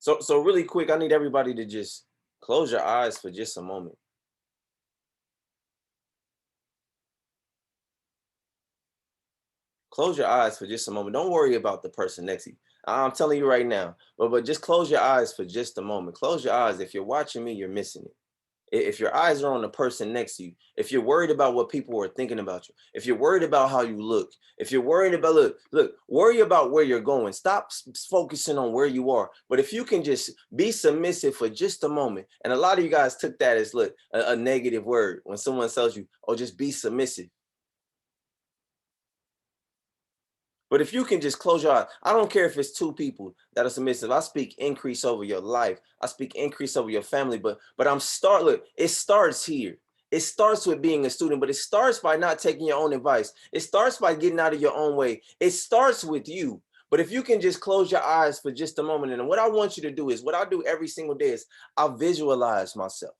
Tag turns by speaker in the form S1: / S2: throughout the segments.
S1: So really quick, I need everybody to just close your eyes for just a moment. Close your eyes for just a moment. Don't worry about the person next to you. I'm telling you right now. But just close your eyes for just a moment. Close your eyes. If you're watching me, you're missing it. If your eyes are on the person next to you, if you're worried about what people are thinking about you, if you're worried about how you look, if you're worried about worry about where you're going. Stop focusing on where you are. But if you can just be submissive for just a moment, and a lot of you guys took that as a negative word when someone tells you, "Oh, just be submissive." But if you can just close your eyes, I don't care if it's two people that are submissive. I speak increase over your life. I speak increase over your family. But look, it starts here. It starts with being a student, but it starts by not taking your own advice. It starts by getting out of your own way. It starts with you. But if you can just close your eyes for just a moment, and what I want you to do is what I do every single day is I visualize myself.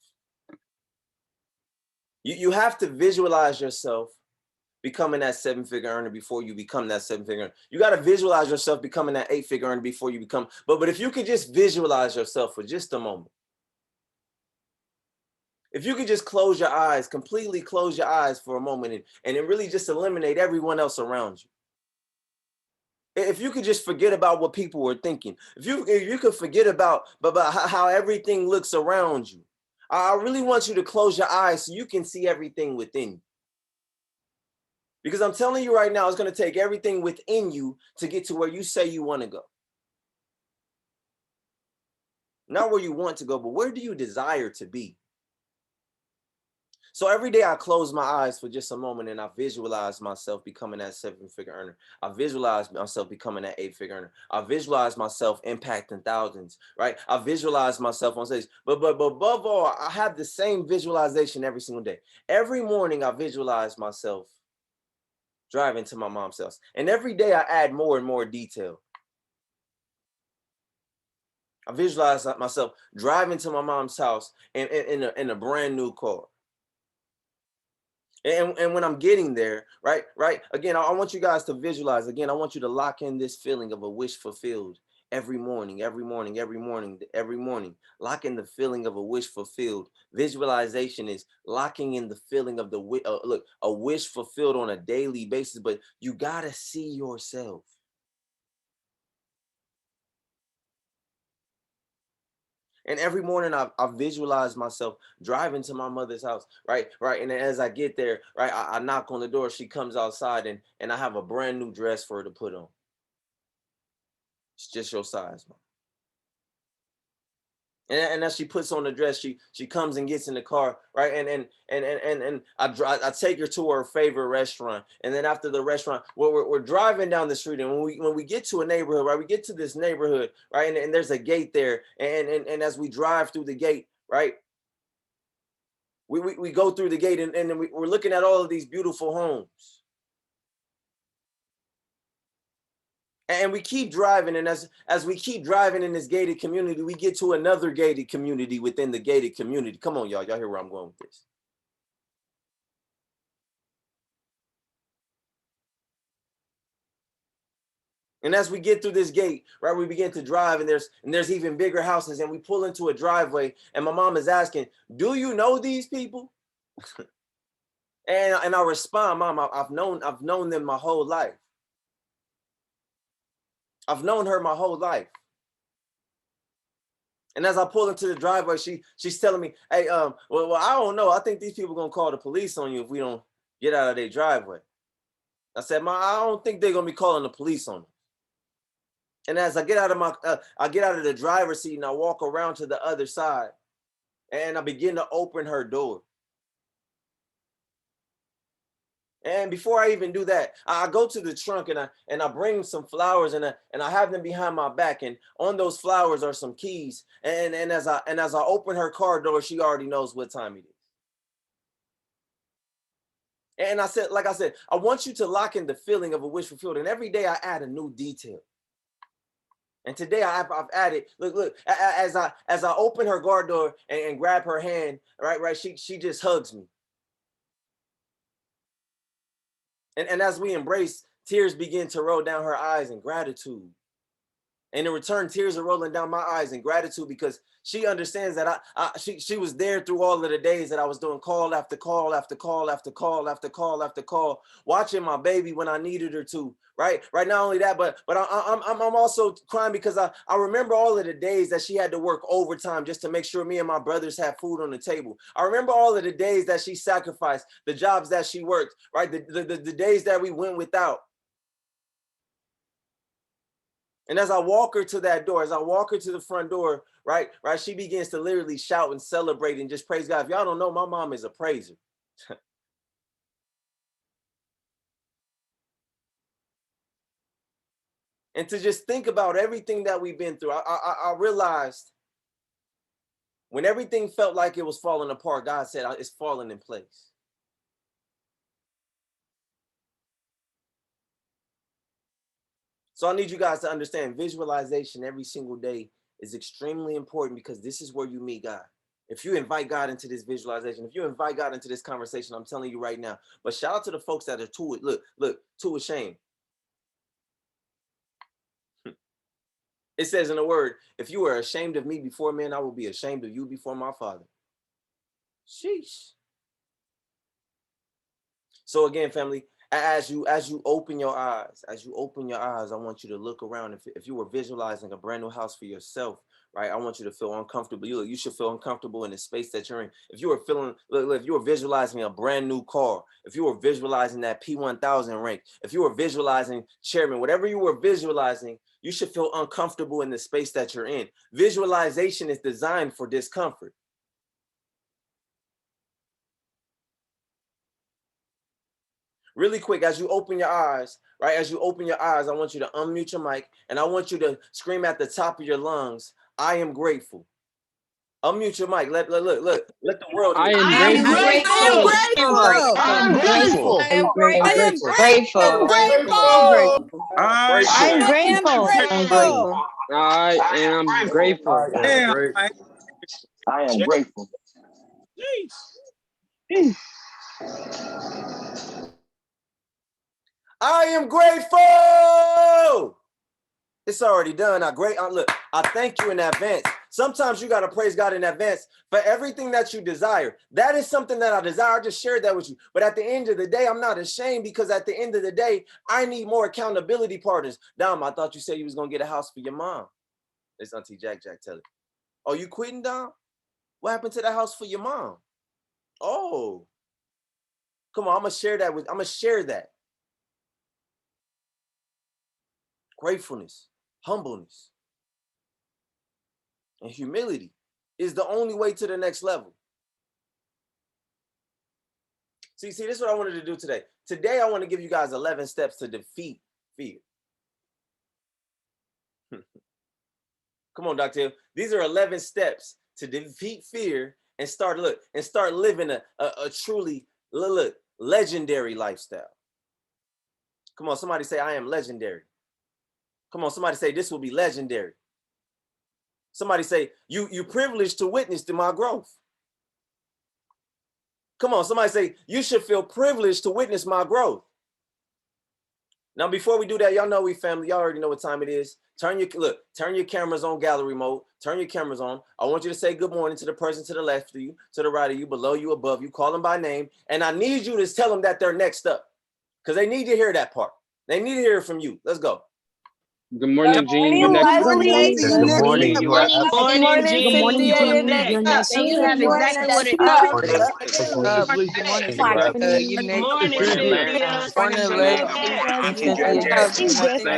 S1: You have to visualize yourself becoming that seven-figure earner before you become that seven-figure earner. You got to visualize yourself becoming that eight-figure earner before you become. But if you could just visualize yourself for just a moment, if you could just close your eyes, completely close your eyes for a moment, and it really just eliminate everyone else around you. If you could just forget about what people were thinking, if you could forget about how everything looks around you, I really want you to close your eyes so you can see everything within you. Because I'm telling you right now, it's going to take everything within you to get to where you say you want to go. Not where you want to go, but where do you desire to be? So every day I close my eyes for just a moment and I visualize myself becoming that seven-figure earner. I visualize myself becoming that eight-figure earner. I visualize myself impacting thousands, right? I visualize myself on stage. But above all, I have the same visualization every single day. Every morning I visualize myself driving to my mom's house. And every day I add more and more detail. I visualize myself driving to my mom's house in a brand new car. And when I'm getting there, right, again, I want you guys to visualize. Again, I want you to lock in this feeling of a wish fulfilled every morning, every morning, every morning, every morning. Lock in the feeling of a wish fulfilled. Visualization is locking in the feeling of a wish fulfilled on a daily basis, but you got to see yourself. And every morning I visualize myself driving to my mother's house, right. And then as I get there, right, I knock on the door. She comes outside, and I have a brand new dress for her to put on. It's just your size, man. And as she puts on the dress, she comes and gets in the car, right? And I take her to her favorite restaurant. And then after the restaurant, we're driving down the street. And when we get to a neighborhood, right, we get to this neighborhood, right, and there's a gate there. And as we drive through the gate, right, we go through the gate, and then we're looking at all of these beautiful homes. And we keep driving, and as we keep driving in this gated community, we get to another gated community within the gated community. Come on, y'all hear where I'm going with this. And as we get through this gate, right, we begin to drive, and there's even bigger houses, and we pull into a driveway, and my mom is asking, "Do you know these people?" And I respond, "Mom, I've known them my whole life. I've known her my whole life." And as I pull into the driveway, she's telling me, "Hey, well, I don't know. I think these people are gonna call the police on you if we don't get out of their driveway." I said, "Ma, I don't think they're gonna be calling the police on them." And as I get out of the driver's seat and I walk around to the other side, and I begin to open her door. And before I even do that, I go to the trunk, and I bring some flowers, and I have them behind my back. And on those flowers are some keys. And as I open her car door, she already knows what time it is. And like I said, I want you to lock in the feeling of a wish fulfilled. And every day I add a new detail. And today I've added, look, as I open her guard door and grab her hand, right, she just hugs me. And as we embrace, tears begin to roll down her eyes in gratitude. And in return, tears are rolling down my eyes in gratitude because she understands that she was there through all of the days that I was doing call after call after call after call after call after call, watching my baby when I needed her to. Right. Not only that, but I'm also crying because I remember all of the days that she had to work overtime just to make sure me and my brothers had food on the table. I remember all of the days that she sacrificed, the jobs that she worked, right? The days that we went without. And as I walk her to that door, as I walk her to the front door, right, she begins to literally shout and celebrate and just praise God. If y'all don't know, my mom is a praiser. And to just think about everything that we've been through, I realized when everything felt like it was falling apart, God said, it's falling in place. So I need you guys to understand visualization every single day is extremely important because this is where you meet God. If you invite God into this visualization, if you invite God into this conversation, I'm telling you right now. But shout out to the folks that are too ashamed. It says in the word, if you are ashamed of me before men, I will be ashamed of you before my Father. Sheesh. So again, family, as you open your eyes, I want you to look around. If you were visualizing a brand new house for yourself, right? I want you to feel uncomfortable. You should feel uncomfortable in the space that you're in. If you were feeling, if you were visualizing a brand new car, if you were visualizing that P1000 rank, if you were visualizing chairman, whatever you were visualizing, you should feel uncomfortable in the space that you're in. Visualization is designed for discomfort. Really quick, as you open your eyes, right? As you open your eyes, I want you to unmute your mic and I want you to scream at the top of your lungs, I am grateful. Unmute your mic. Let the world hear.
S2: I am grateful.
S3: I'm grateful.
S2: I'm grateful.
S3: I'm grateful.
S2: I'm grateful.
S3: I'm grateful.
S2: I am grateful.
S3: I am grateful.
S1: I am grateful. It's already done. Look, I thank you in advance. Sometimes you got to praise God in advance for everything that you desire. That is something that I desire. I just shared that with you. But at the end of the day, I'm not ashamed because at the end of the day, I need more accountability partners. Dom, I thought you said you was going to get a house for your mom. It's Auntie Jack tell it. Oh, you quitting, Dom? What happened to the house for your mom? Oh, come on. I'm going to share that. Gratefulness, humbleness, and humility is the only way to the next level. See, this is what I wanted to do today. Today, I want to give you guys 11 steps to defeat fear. Come on, Dr. Hill. These are 11 steps to defeat fear and start living a truly legendary lifestyle. Come on, somebody say, I am legendary. Come on, somebody say, this will be legendary. Somebody say, you privileged to witness to my growth. Come on, somebody say, you should feel privileged to witness my growth. Now, before we do that, y'all know we family. Y'all already know what time it is. Turn your cameras on gallery mode. Turn your cameras on. I want you to say good morning to the person to the left of you, to the right of you, below you, above you. Call them by name. And I need you to tell them that they're next up because they need to hear that part. They need to hear it from you. Let's go.
S2: Good morning, Gene. You're next.
S4: Good morning.
S3: Good morning. You are up.
S4: Good morning, Cynthia. You're next.
S3: You're next.
S4: And you have exactly what it
S3: Good
S4: is.
S3: morning.
S4: Good morning, Leslie. And Cynthia.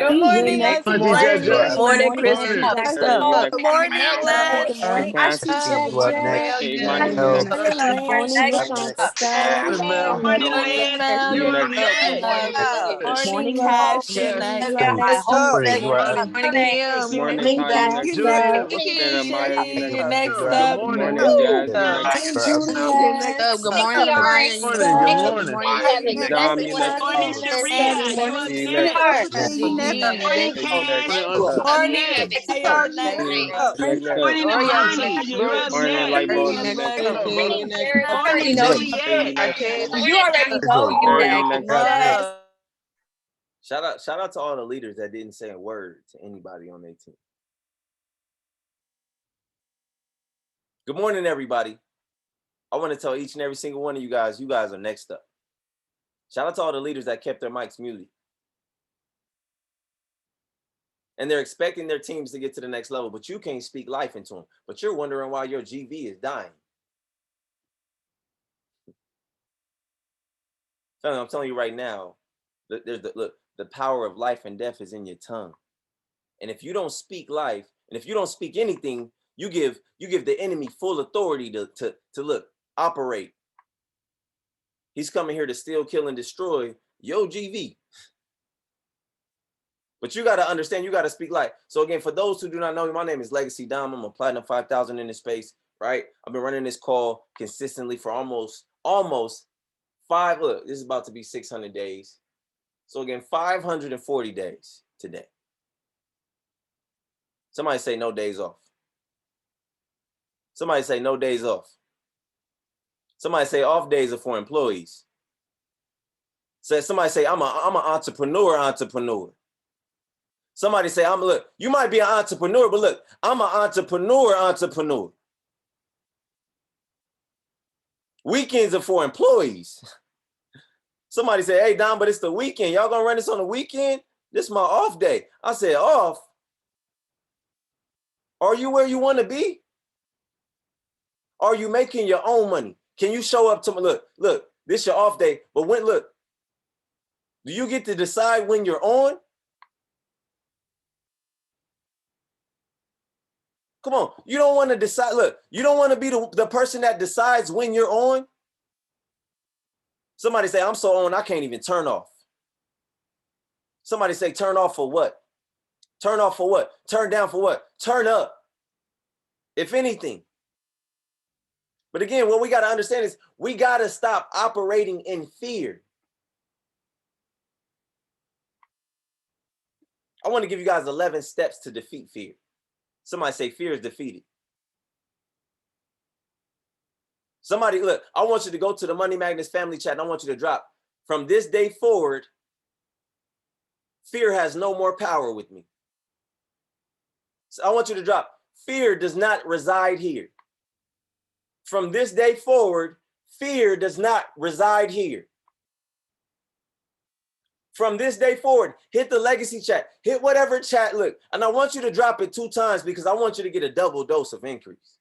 S5: Good morning, Leslie.
S4: Good morning, Chrissy.
S2: Next
S4: Next up.
S5: Good morning, Les.
S2: Ashley.
S3: You up next.
S2: Hey,
S3: Mel.
S2: Money, you next.
S5: Next up.
S4: Good morning, Mel.
S2: You next.
S4: Good morning, Cash. You're next.
S3: Spring, you are up.
S2: Good morning, Ty, you next. And Amaya, you
S4: You're
S2: next.
S4: next up.
S2: Good morning, Jazz, you next.
S4: Good morning, Brian. You're next.
S2: Dom, you next. You next.
S4: Gene, you're next.
S2: You next.
S5: Morning,
S2: Next up.
S4: Gloria, you're next.
S2: Morning, Lightbulb, you next.
S4: You're next.
S2: Hey, you next.
S5: You already know you
S2: Barry, you
S5: next.
S2: next.
S4: Come on up.
S1: Shout out to all the leaders that didn't say a word to anybody on their team. Good morning, everybody. I want to tell each and every single one of you guys are next up. Shout out to all the leaders that kept their mics muted. And they're expecting their teams to get to the next level, but you can't speak life into them. But you're wondering why your GV is dying. I'm telling you right now, the power of life and death is in your tongue. And if you don't speak life, and if you don't speak anything, you give the enemy full authority to look, operate. He's coming here to steal, kill, and destroy your GV. But you got to understand, you got to speak life. So again, for those who do not know me, my name is Legacy Dom. I'm a Platinum 5000 in this space, right? I've been running this call consistently for almost this is about to be 600 days. So again, 540 days today. Somebody say no days off. Somebody say no days off. Somebody say off days are for employees. Somebody say I'm an entrepreneur. Somebody say look, you might be an entrepreneur, but look, I'm an entrepreneur. Weekends are for employees. Somebody say, hey, Don, but it's the weekend. Y'all gonna run this on the weekend? This is my off day. I said, off? Are you where you want to be? Are you making your own money? Can you show up to me? Look, this is your off day, but do you get to decide when you're on? Come on, you don't want to decide. Look, you don't want to be the person that decides when you're on. Somebody say, I'm so on, I can't even turn off. Somebody say, turn off for what? Turn off for what? Turn down for what? Turn up, if anything. But again, what we got to understand is we got to stop operating in fear. I want to give you guys 11 steps to defeat fear. Somebody say fear is defeated. Somebody, look, I want you to go to the Money Magnets family chat and I want you to drop, from this day forward, fear has no more power with me. So I want you to drop, fear does not reside here. From this day forward, fear does not reside here. From this day forward, hit the legacy chat, hit whatever chat, look, and I want you to drop it 2 times because I want you to get a double dose of increase.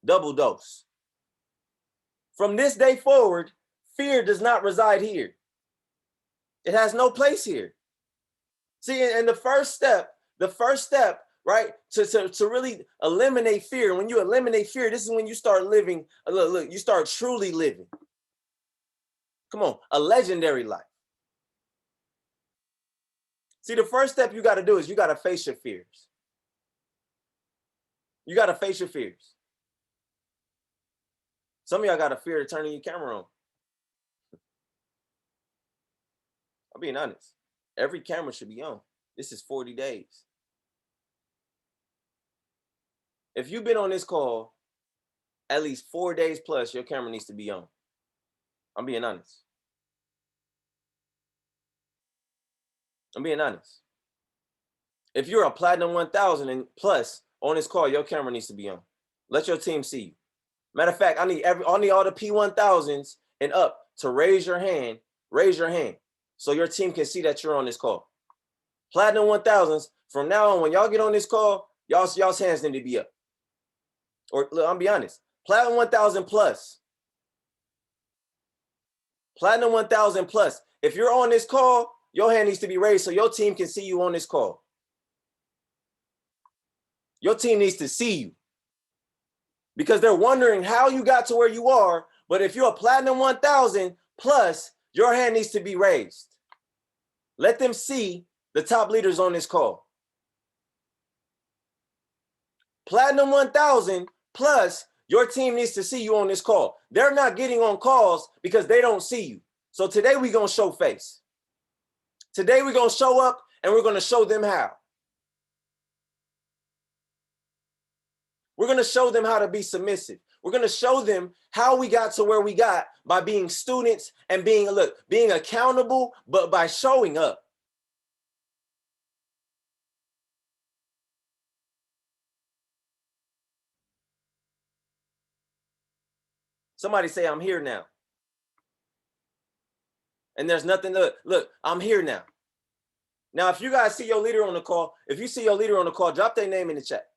S1: Double dose. From this day forward, fear does not reside here. It has no place here. See, and the first step, right, to really eliminate fear. When you eliminate fear, this is when you start living, look, you start truly living. Come on, a legendary life. See, the first step you got to do is you got to face your fears. You got to face your fears. Some of y'all got a fear of turning your camera on. I'm being honest. Every camera should be on. This is 40 days. If you've been on this call at least 4 days plus, your camera needs to be on. I'm being honest. I'm being honest. If you're a Platinum 1000 and plus on this call, your camera needs to be on. Let your team see you. Matter of fact, I need all the P1000s and up to raise your hand, so your team can see that you're on this call. Platinum 1000s, from now on, when y'all get on this call, y'all's hands need to be up. Or look, I'm be honest, Platinum 1000 plus. Platinum 1000 plus. If you're on this call, your hand needs to be raised so your team can see you on this call. Your team needs to see you because they're wondering how you got to where you are. But if you're a Platinum 1000 plus, your hand needs to be raised. Let them see the top leaders on this call. Platinum 1000 plus, your team needs to see you on this call. They're not getting on calls because they don't see you. So today we're going to show face. Today we're going to show up and we're going to show them how. We're going to show them how to be submissive. We're going to show them how we got to where we got by being students and being accountable, but by showing up. Somebody say, I'm here now. And there's nothing to look, I'm here now. Now, if you guys see your leader on the call, drop their name in the chat.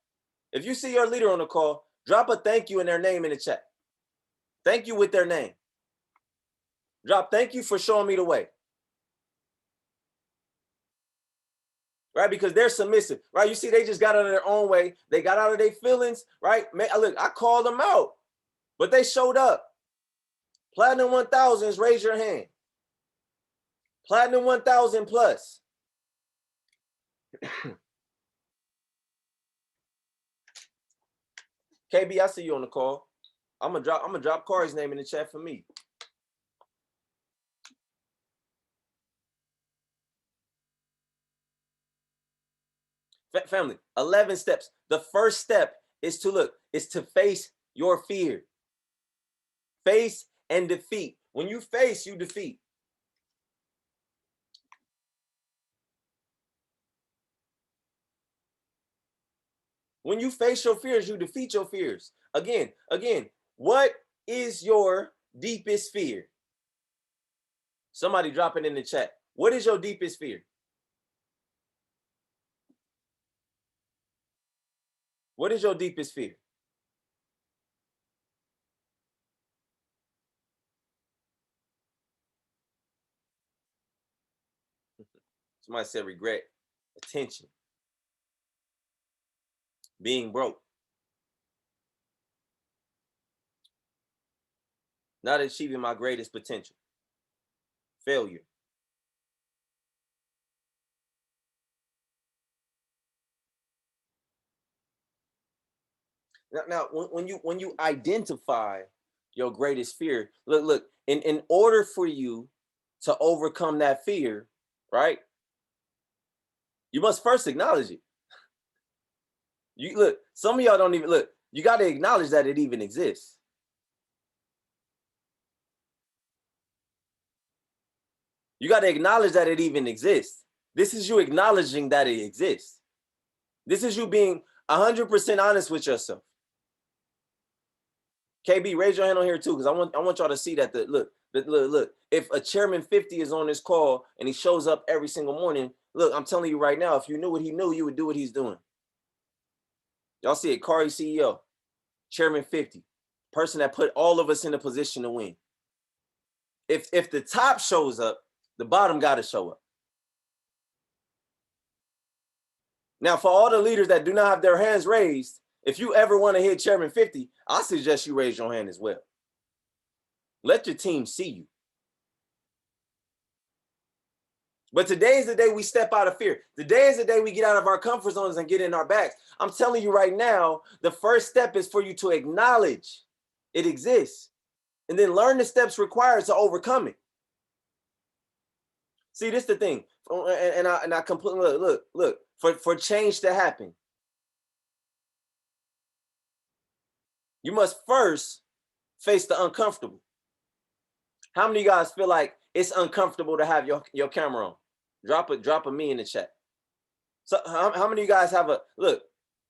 S1: If you see your leader on the call, drop a thank you and their name in the chat. Thank you with their name. Drop thank you for showing me the way. Right? Because they're submissive, right? You see, they just got out of their own way. They got out of their feelings, right? Man, look, I called them out, but they showed up. Platinum 1000s, raise your hand. Platinum 1000 plus. KB, I see you on the call. I'm gonna drop Corey's name in the chat for me. Family, 11 steps. The first step is to face your fear. Face and defeat. When you face, you defeat. When you face your fears, you defeat your fears. Again, what is your deepest fear? Somebody drop it in the chat. What is your deepest fear? What is your deepest fear? Somebody said regret, attention, being broke, not achieving my greatest potential, failure. Now, when you identify your greatest fear, look, in order for you to overcome that fear, right? You must first acknowledge it. You look, some of y'all don't even look. You got to acknowledge that it even exists. You got to acknowledge that it even exists. This is you acknowledging that it exists. This is you being 100% honest with yourself. KB, raise your hand on here too, because I want y'all to see that look. If a chairman 50 is on this call and he shows up every single morning, look, I'm telling you right now, if you knew what he knew, you would do what he's doing. Y'all see it, Kari CEO, chairman 50, person that put all of us in a position to win. If the top shows up, the bottom got to show up. Now, for all the leaders that do not have their hands raised, if you ever want to hit chairman 50, I suggest you raise your hand as well. Let your team see you. But today is the day we step out of fear. Today is the day we get out of our comfort zones and get in our backs. I'm telling you right now, the first step is for you to acknowledge it exists and then learn the steps required to overcome it. See, this is the thing. And I completely look, for change to happen, you must first face the uncomfortable. How many of you guys feel like it's uncomfortable to have your camera on? Drop a me in the chat. So how many of you guys have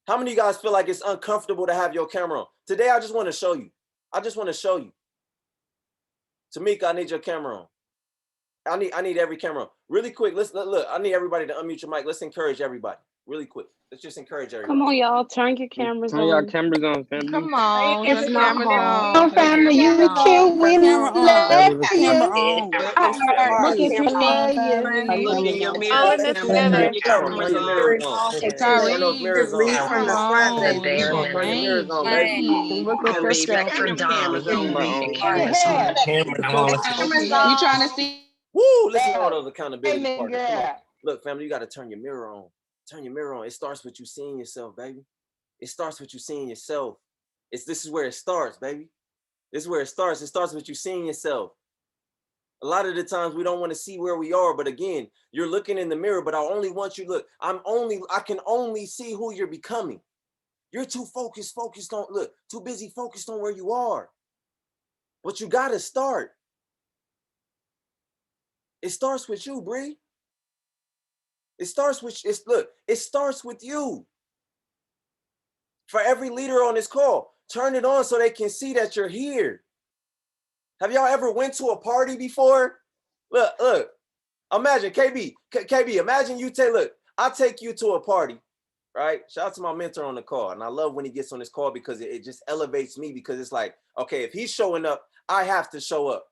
S1: how many of you guys feel like it's uncomfortable to have your camera on? Today, I just want to show you. Tamika, I need your camera on. I need every camera on. Really quick, look, I need everybody to unmute your mic. Let's encourage everybody. Really quick. Let's just encourage everybody.
S5: Come on, y'all. Turn your cameras on.
S2: Turn your cameras on, family.
S4: Come on.
S5: It's not hard.
S4: on, family. You cute. We love you.
S5: Look at you, love you.
S2: Look in your mirror.
S4: All in this together.
S1: Turn your mirrors on. Turn those mirrors on.
S4: Come on.
S1: Turn your mirrors on, baby.
S5: Look at yourself.
S2: Your cameras on, bro.
S4: You trying to see?
S1: Woo! Listen to all those accountability partners. Come on. Look, family, you got to turn your mirror on. Turn your mirror on. It starts with you seeing yourself, baby. It starts with you seeing yourself. This is where it starts, baby. This is where it starts. It starts with you seeing yourself. A lot of the times we don't want to see where we are, but again, you're looking in the mirror, but I only want you to look. I can only see who you're becoming. You're too focused on, too busy focused on where you are. But you got to start. It starts with you, Bree. It starts with you. For every leader on this call, turn it on so they can see that you're here. Have y'all ever went to a party before? Look. Imagine, KB, imagine you look, I'll take you to a party, right? Shout out to my mentor on the call. And I love when he gets on this call because it just elevates me, because it's like, okay, if he's showing up, I have to show up.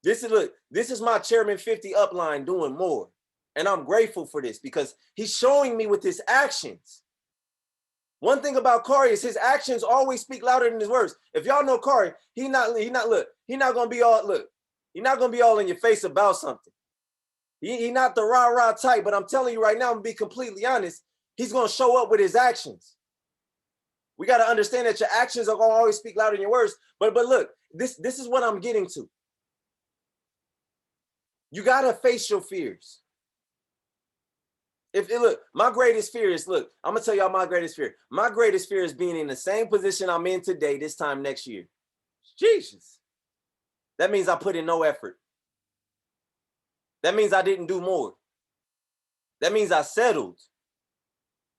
S1: This is my Chairman 50 upline doing more. And I'm grateful for this because he's showing me with his actions. One thing about Kari is his actions always speak louder than his words. If y'all know Kari, he's not gonna be all in your face about something. He not the rah-rah type, but I'm telling you right now, I'm gonna be completely honest, he's gonna show up with his actions. We gotta understand that your actions are gonna always speak louder than your words. But look, this is what I'm getting to. You gotta face your fears. Look, my greatest fear is, look, I'm gonna tell y'all my greatest fear. My greatest fear is being in the same position I'm in today, this time next year. Jesus. That means I put in no effort. That means I didn't do more. That means I settled.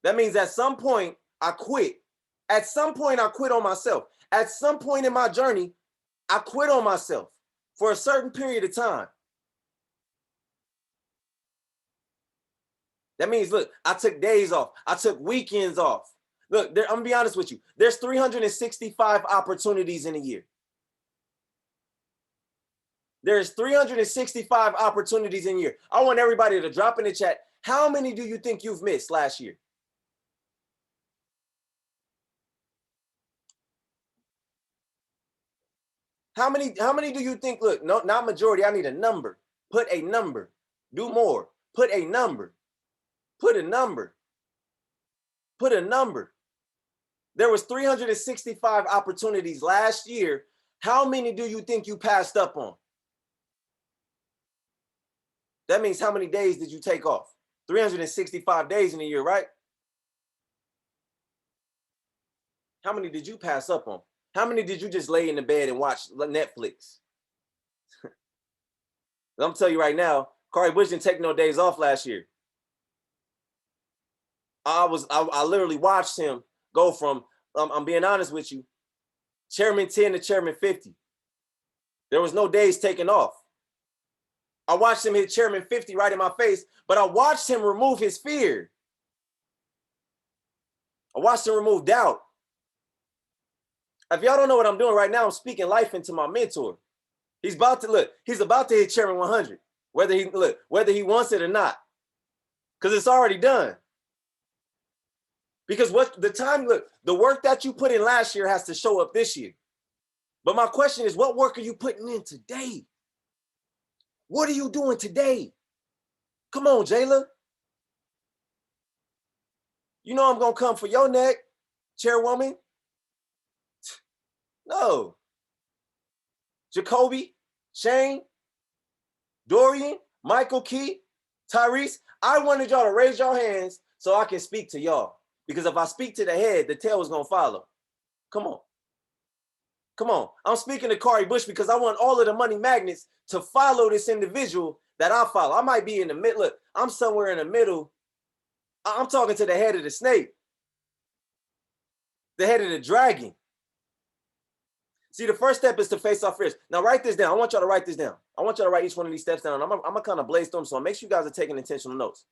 S1: That means at some point I quit. At some point I quit on myself. At some point in my journey, I quit on myself for a certain period of time. That means, look, I took days off. I took weekends off. Look, I'm gonna be honest with you. There's 365 opportunities in a year. There's 365 opportunities in a year. I want everybody to drop in the chat. How many do you think you've missed last year? How many do you think, look, no, not majority, I need a number. Put a number. Do more. Put a number. Put a number. Put a number. There was 365 opportunities last year. How many do you think you passed up on? That means how many days did you take off? 365 days in a year, right? How many did you pass up on? How many did you just lay in the bed and watch Netflix? I'm gonna tell you right now, Kari Bush didn't take no days off last year. I literally watched him go from, I'm being honest with you, Chairman 10 to Chairman 50. There was no days taken off. I watched him hit Chairman 50 right in my face, but I watched him remove his fear. I watched him remove doubt. If y'all don't know what I'm doing right now, I'm speaking life into my mentor. He's about to hit Chairman 100, whether he wants it or not, because it's already done. Because the work that you put in last year has to show up this year. But my question is, what work are you putting in today? What are you doing today? Come on, Jayla. You know I'm gonna come for your neck, chairwoman. No. Jacoby, Shane, Dorian, Michael Key, Tyrese, I wanted y'all to raise your hands so I can speak to y'all. Because if I speak to the head, the tail is gonna follow. Come on. Come on. I'm speaking to Kari Bush because I want all of the money magnets to follow this individual that I follow. I might be in the middle. Look, I'm somewhere in the middle. I'm talking to the head of the snake, the head of the dragon. See, the first step is to face our fears. Now, write this down. I want y'all to write this down. I want y'all to write each one of these steps down. I'm gonna kind of blaze them, so make sure you guys are taking intentional notes.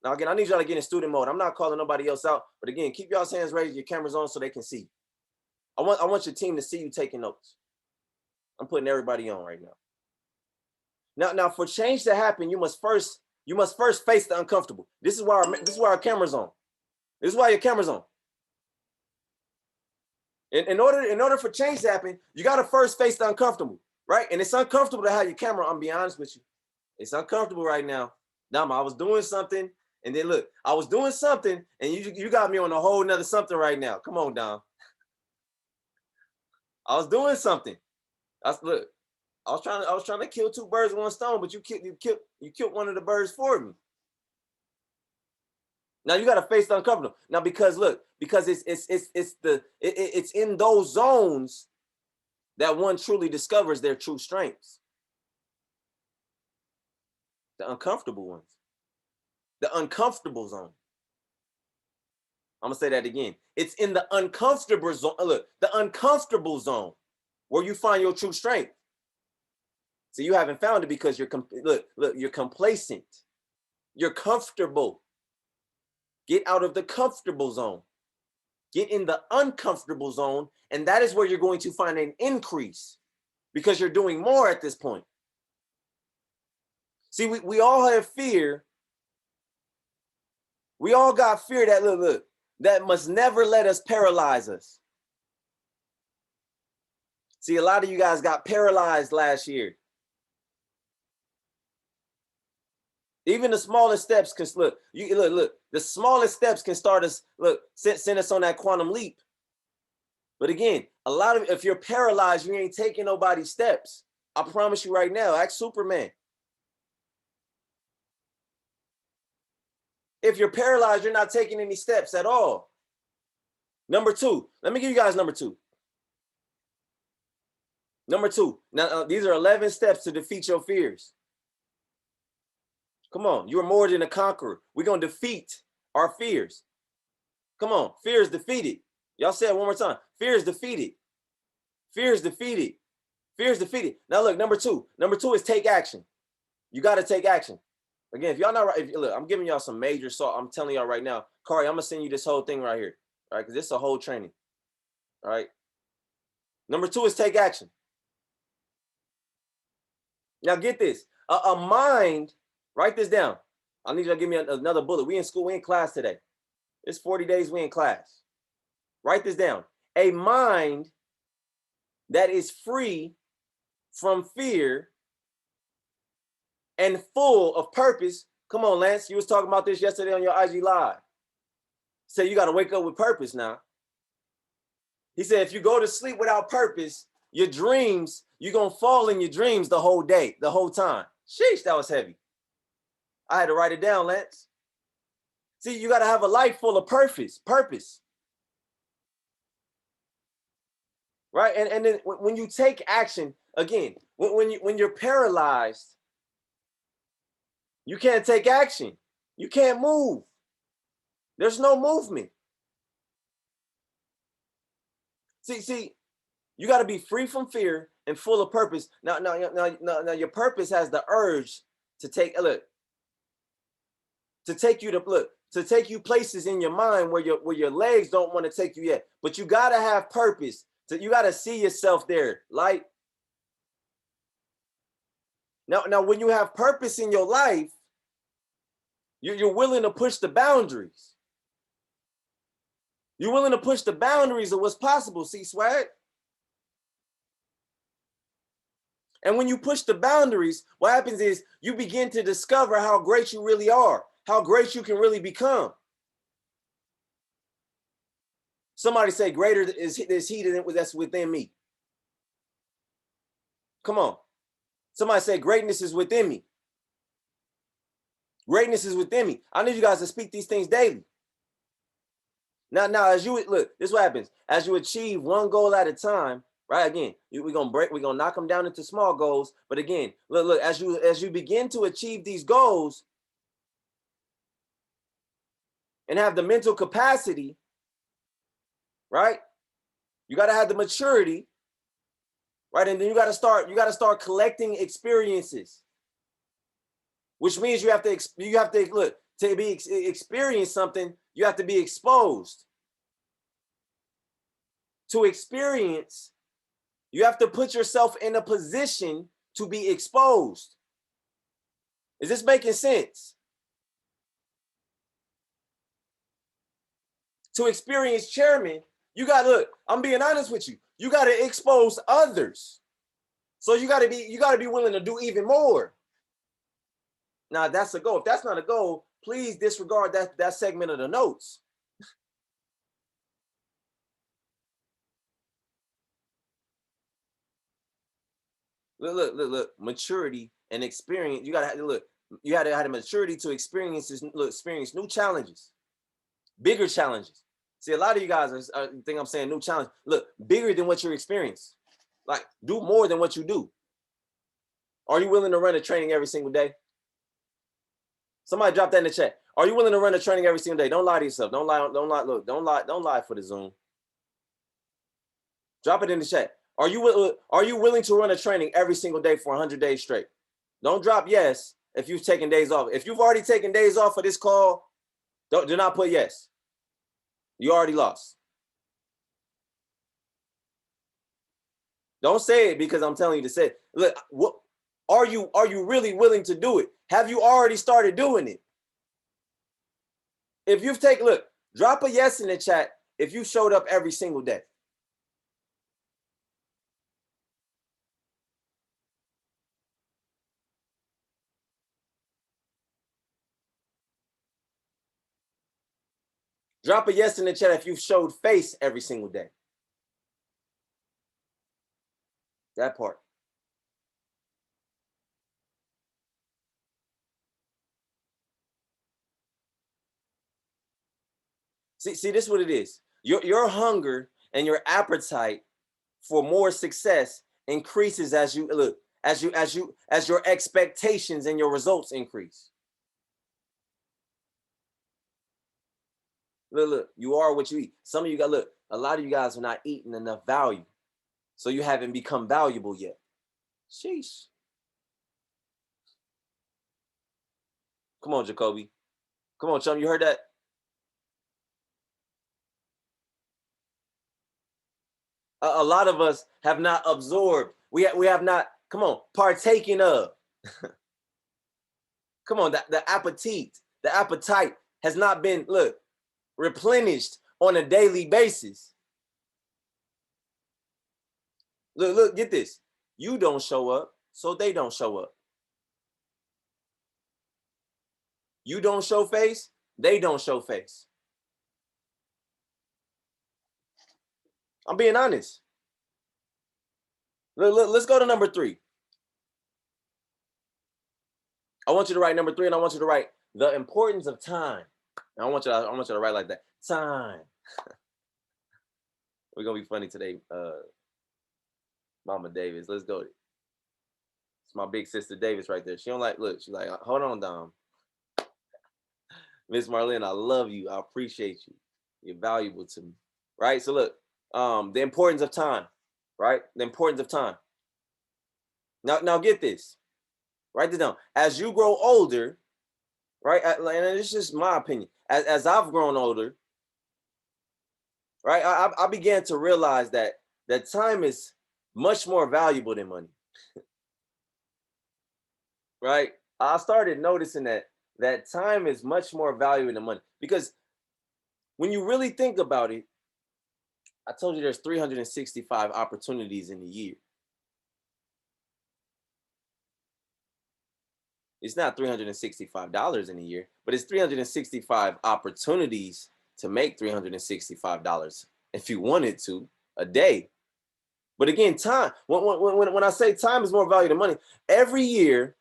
S1: Now, again, I need y'all to get in student mode. I'm not calling nobody else out, but again, keep y'all's hands raised, your cameras on so they can see. I want your team to see you taking notes. I'm putting everybody on right now. Now, for change to happen, you must first face the uncomfortable. This is why our camera's on. This is why your camera's on. In order for change to happen, you got to first face the uncomfortable, right? And it's uncomfortable to have your camera on. Be honest with you, it's uncomfortable right now. Now, I was doing something, and then look, I was doing something, and you got me on a whole nother something right now. Come on, Dom. I was doing something. I was trying to kill two birds with one stone, but you killed one of the birds for me. Now you got to face the uncomfortable. Now because it's in those zones that one truly discovers their true strengths. The uncomfortable ones. The uncomfortable zone. I'm gonna say that again. It's in the uncomfortable zone. Look, the uncomfortable zone where you find your true strength. So you haven't found it because you're you're complacent. You're comfortable. Get out of the comfortable zone. Get in the uncomfortable zone, and that is where you're going to find an increase because you're doing more at this point. See, we all have fear. We all got fear that look, that must never let us paralyze us. See, a lot of you guys got paralyzed last year. Even the smallest steps can look. The smallest steps can start us. Send us on that quantum leap. But again, if you're paralyzed, you ain't taking nobody's steps. I promise you right now. Ask Superman. If you're paralyzed, you're not taking any steps at all. Number two. Let me give you guys number two. Number two. Now, these are 11 steps to defeat your fears. Come on. You're more than a conqueror. We're going to defeat our fears. Come on. Fear is defeated. Y'all say it one more time. Fear is defeated. Fear is defeated. Fear is defeated. Now, look, number two. Number two is take action. You got to take action. Again, if y'all not right, look, I'm giving y'all some major salt. I'm telling y'all right now, Kari, I'm going to send you this whole thing right here. All right, because this is a whole training. All right. Number two is take action. Now, get this. A mind, write this down. I need you to give me another bullet. We in school, we in class today. It's 40 days, we in class. Write this down. A mind that is free from fear and full of purpose. Come on, Lance. You was talking about this yesterday on your IG Live. Say you got to wake up with purpose now. He said, if you go to sleep without purpose, your dreams, you're going to fall in your dreams the whole day, the whole time. Sheesh, that was heavy. I had to write it down, Lance. See, you got to have a life full of purpose. Right? And then when you take action, again, when you're paralyzed, you can't take action. You can't move. There's no movement. See, you got to be free from fear and full of purpose. Now, your purpose has the urge to take you places in your mind where your legs don't want to take you yet. But you got to have purpose. So you got to see yourself there. Like now, when you have purpose in your life, you're willing to push the boundaries. You're willing to push the boundaries of what's possible. See, Swag? And when you push the boundaries, what happens is you begin to discover how great you really are, how great you can really become. Somebody say, greater is he that's within me. Come on. Somebody say, greatness is within me. Greatness is within me. I need you guys to speak these things daily. Now, as you look, this is what happens. As you achieve one goal at a time, right? Again, we're gonna knock them down into small goals. But again, look, as you begin to achieve these goals and have the mental capacity, right? You got to have the maturity, right? And then you got to start collecting experiences, which means you have to look, to experience something, you have to be exposed. To experience, you have to put yourself in a position to be exposed. Is this making sense? To experience chairman, you got to look, I'm being honest with you. You got to expose others. So you got to be willing to do even more. Now that's a goal. If that's not a goal, please disregard that segment of the notes. Look, maturity and experience. You gotta look. You had to have the maturity to experience new challenges, bigger challenges. See, a lot of you guys think I'm saying new challenge. Look, bigger than what you experience. Like, do more than what you do. Are you willing to run a training every single day? Somebody drop that in the chat. Are you willing to run a training every single day? Don't lie to yourself. Don't lie. Look, don't lie for the Zoom. Drop it in the chat. Are you willing to run a training every single day for 100 days straight? Don't drop yes if you've taken days off. If you've already taken days off for this call, do not put yes. You already lost. Don't say it because I'm telling you to say it. Look, what are you really willing to do it? Have you already started doing it? If you've taken, look, drop a yes in the chat if you showed up every single day. Drop a yes in the chat if you've showed face every single day. That part. See, this is what it is. Your hunger and your appetite for more success increases as you look, as your expectations and your results increase. Look, you are what you eat. Some of you got, look, a lot of you guys are not eating enough value. So you haven't become valuable yet. Sheesh. Come on, Jacoby. Come on, chum, you heard that? A lot of us have not absorbed. We have not, come on, partaken of. Come on, the appetite has not been, look, replenished on a daily basis. Look, get this. You don't show up, so they don't show up. You don't show face, they don't show face. I'm being honest. Look, let's go to number 3. I want you to write number 3, and I want you to write the importance of time. And I want you to write like that. Time. We're gonna be funny today, Mama Davis. Let's go. It's my big sister Davis right there. She don't like, look, she's like, hold on, Dom. Miss Marlene, I love you. I appreciate you. You're valuable to me. Right? So look, the importance of time, right? The importance of time. Now get this. Write this down. As you grow older, right? And it's just my opinion. As I've grown older, right? I began to realize that time is much more valuable than money. Right? I started noticing that time is much more valuable than money, because when you really think about it, I told you there's 365 opportunities in a year. It's not $365 in a year, but it's 365 opportunities to make $365 if you wanted to a day. But again, time, when I say time is more valuable than money, every year,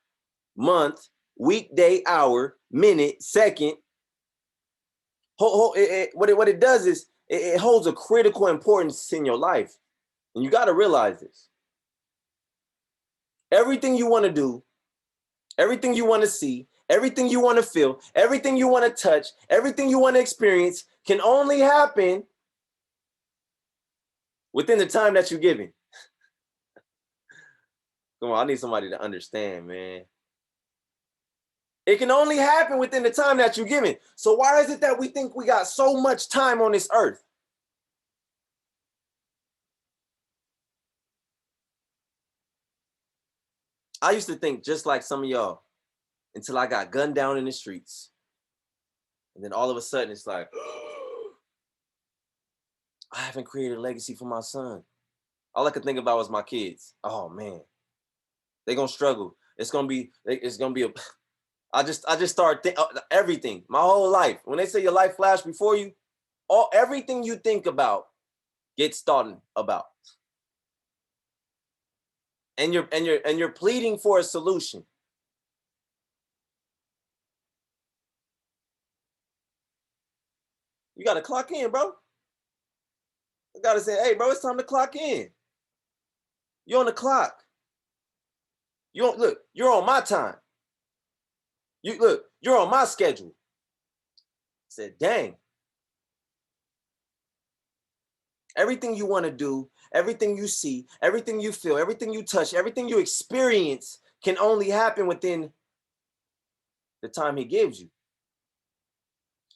S1: month, week, day, hour, minute, second, what it does is it holds a critical importance in your life. And you got to realize this. Everything you want to do, everything you want to see, everything you want to feel, everything you want to touch, everything you want to experience can only happen within the time that you're given. Come on, I need somebody to understand, man. It can only happen within the time that you're given. So why is it that we think we got so much time on this earth? I used to think just like some of y'all until I got gunned down in the streets. And then all of a sudden it's like, I haven't created a legacy for my son. All I could think about was my kids. Oh man, they're gonna struggle. It's gonna be a, I just started everything, my whole life. When they say your life flashed before you, everything you think about gets thought about. And you're pleading for a solution. You gotta clock in, bro. I gotta say, hey, bro, it's time to clock in. You're on the clock. You're on my time. You're on my schedule. I said, dang. Everything you want to do, everything you see, everything you feel, everything you touch, everything you experience can only happen within the time he gives you.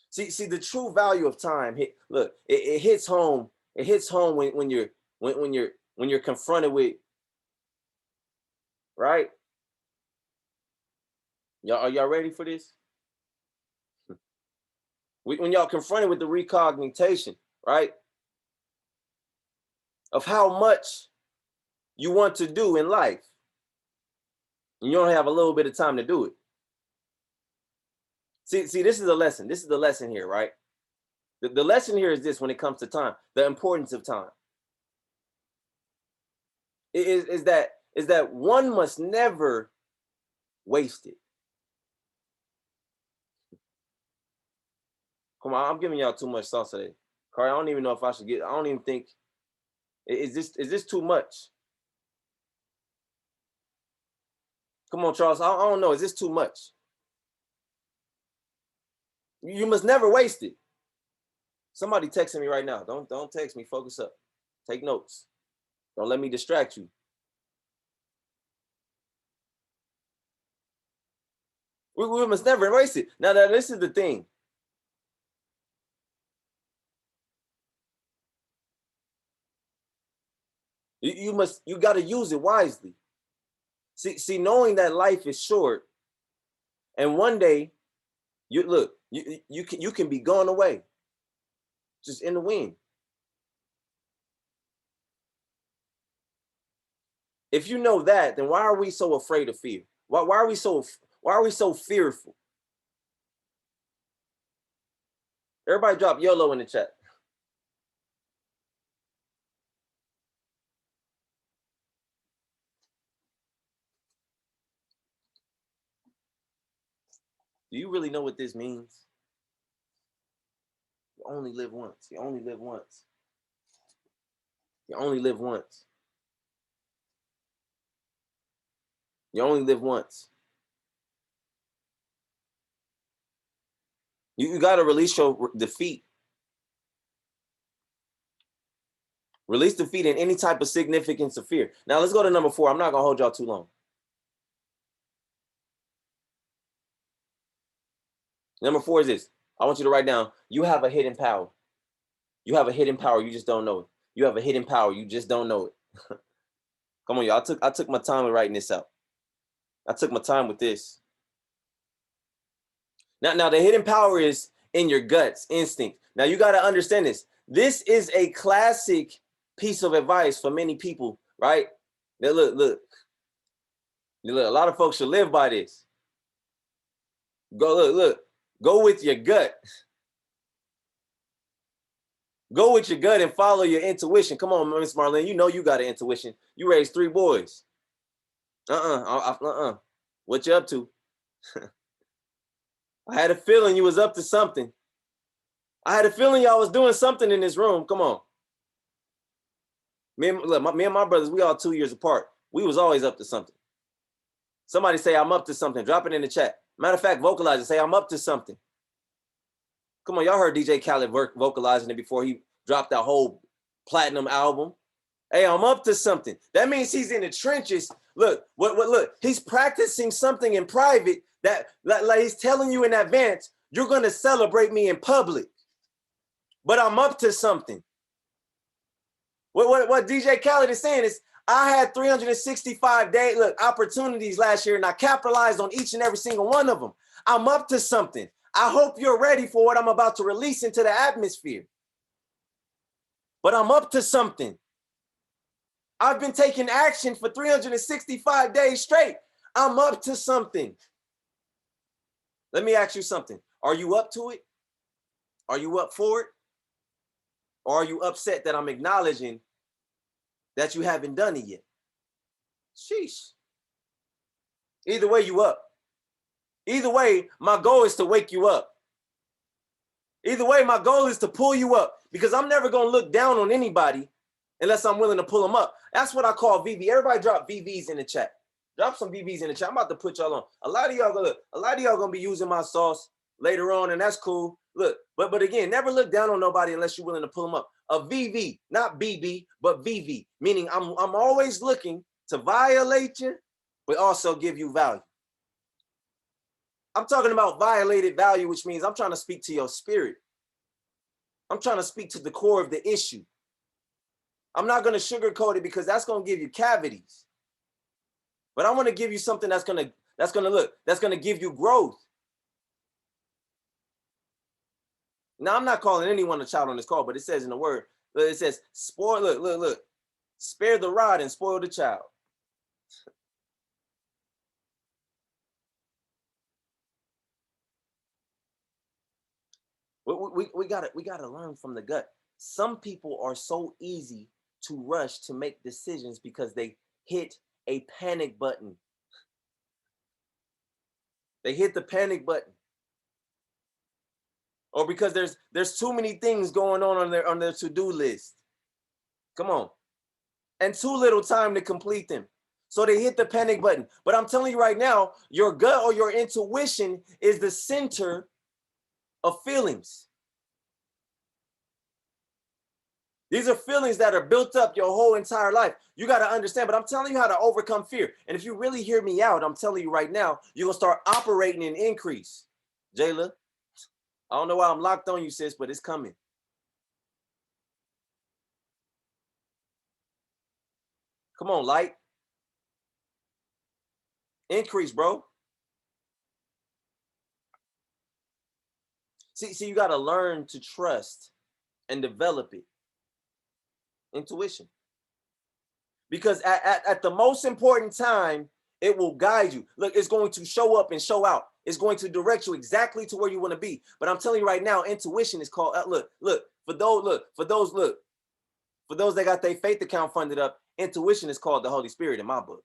S1: See the true value of time. Look, it hits home. It hits home when you're confronted with, right? Are y'all ready for this? When y'all confronted with the recognition, right, of how much you want to do in life, and you only have a little bit of time to do it. See, this is a lesson. This is the lesson here, right? The lesson here is this: when it comes to time, the importance of time is that one must never waste it. Come on, I'm giving y'all too much sauce today. Corey, I don't even know if I should I don't even think, is this too much? Come on, Charles, I don't know, is this too much? You must never waste it. Somebody texting me right now. Don't text me, focus up. Take notes. Don't let me distract you. We must never waste it. Now, this is the thing. You got to use it wisely. See, knowing that life is short, and one day, you can be gone away, just in the wind. If you know that, then why are we so afraid of fear? Why are we so fearful? Everybody drop YOLO in the chat. Do you really know what this means? You only live once. You only live once. You only live once. You only live once. You got to release your defeat. Release defeat in any type of significance of fear. Now let's go to number 4. I'm not going to hold y'all too long. Number 4 is this. I want you to write down, you have a hidden power. You have a hidden power. You just don't know it. You have a hidden power. You just don't know it. Come on, y'all. I took my time with writing this out. I took my time with this. Now the hidden power is in your guts, instinct. Now you got to understand this. This is a classic piece of advice for many people, right? Now look. A lot of folks should live by this. Go with your gut. Go with your gut and follow your intuition. Come on, Miss Marlene. You know you got an intuition. You raised 3 boys. What you up to? I had a feeling you was up to something. I had a feeling y'all was doing something in this room. Come on. Me and my brothers, we all 2 years apart. We was always up to something. Somebody say, I'm up to something. Drop it in the chat. Matter of fact, vocalize it. Say, I'm up to something. Come on, y'all heard DJ Khaled vocalizing it before he dropped that whole platinum album. Hey, I'm up to something. That means he's in the trenches. Look, he's practicing something in private that like he's telling you in advance, you're going to celebrate me in public. But I'm up to something. What DJ Khaled is saying is, I had 365 opportunities last year, and I capitalized on each and every single one of them. I'm up to something. I hope you're ready for what I'm about to release into the atmosphere. But I'm up to something. I've been taking action for 365 days straight. I'm up to something. Let me ask you something. Are you up to it? Are you up for it? Or are you upset that I'm acknowledging that you haven't done it yet? Sheesh. Either way, you up. Either way, my goal is to wake you up. Either way, my goal is to pull you up, because I'm never going to look down on anybody unless I'm willing to pull them up. That's what I call VV. Everybody drop VVs in the chat. Drop some VVs in the chat. I'm about to put y'all on. A lot of y'all going to be using my sauce later on, and that's cool. Look, But again, never look down on nobody unless you're willing to pull them up. A VV, not BB, but VV, meaning I'm always looking to violate you, but also give you value. I'm talking about violated value, which means I'm trying to speak to your spirit. I'm trying to speak to the core of the issue. I'm not going to sugarcoat it because that's going to give you cavities. But I want to give you something that's going to give you growth. Now, I'm not calling anyone a child on this call, but it says in the word, it says, look, spare the rod and spoil the child. We gotta learn from the gut. Some people are so easy to rush to make decisions because they hit a panic button. They hit the panic button. Or because there's too many things going on their to-do list. Come on. And too little time to complete them. So they hit the panic button. But I'm telling you right now, your gut or your intuition is the center of feelings. These are feelings that are built up your whole entire life. You got to understand, but I'm telling you how to overcome fear. And if you really hear me out, I'm telling you right now, you're going to start operating in increase. Jayla, I don't know why I'm locked on you, sis, but it's coming. Come on, light. Increase, bro. See, you got to learn to trust and develop it. Intuition. Because at the most important time, it will guide you. Look, it's going to show up and show out. It's going to direct you exactly to where you want to be. But I'm telling you right now, intuition is called, for those that got their faith account funded up, intuition is called the Holy Spirit in my book.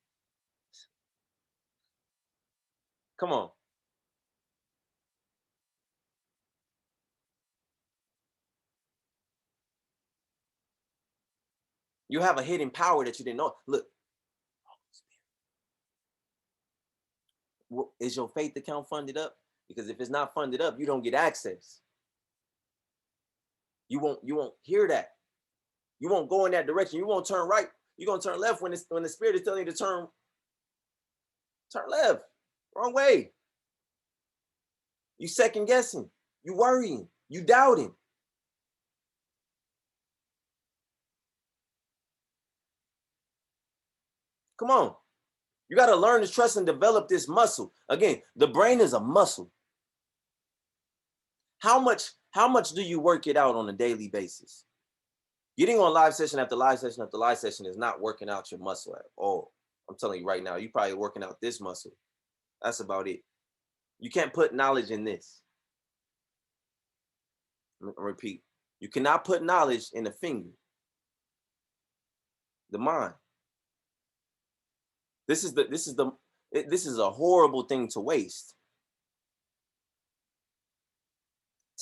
S1: Come on. You have a hidden power that you didn't know. Look, is your faith account funded up? Because if it's not funded up, you don't get access. You won't hear that. You won't go in that direction. You won't turn right. You're gonna turn left when the spirit is telling you to turn left. Wrong way. You second guessing. You worrying. You doubting. Come on. You got to learn to trust and develop this muscle. Again, the brain is a muscle. How much do you work it out on a daily basis? Getting on live session after live session after live session is not working out your muscle at all. I'm telling you right now, you're probably working out this muscle. That's about it. You can't put knowledge in this. Repeat. You cannot put knowledge in a finger. The mind. This is a horrible thing to waste.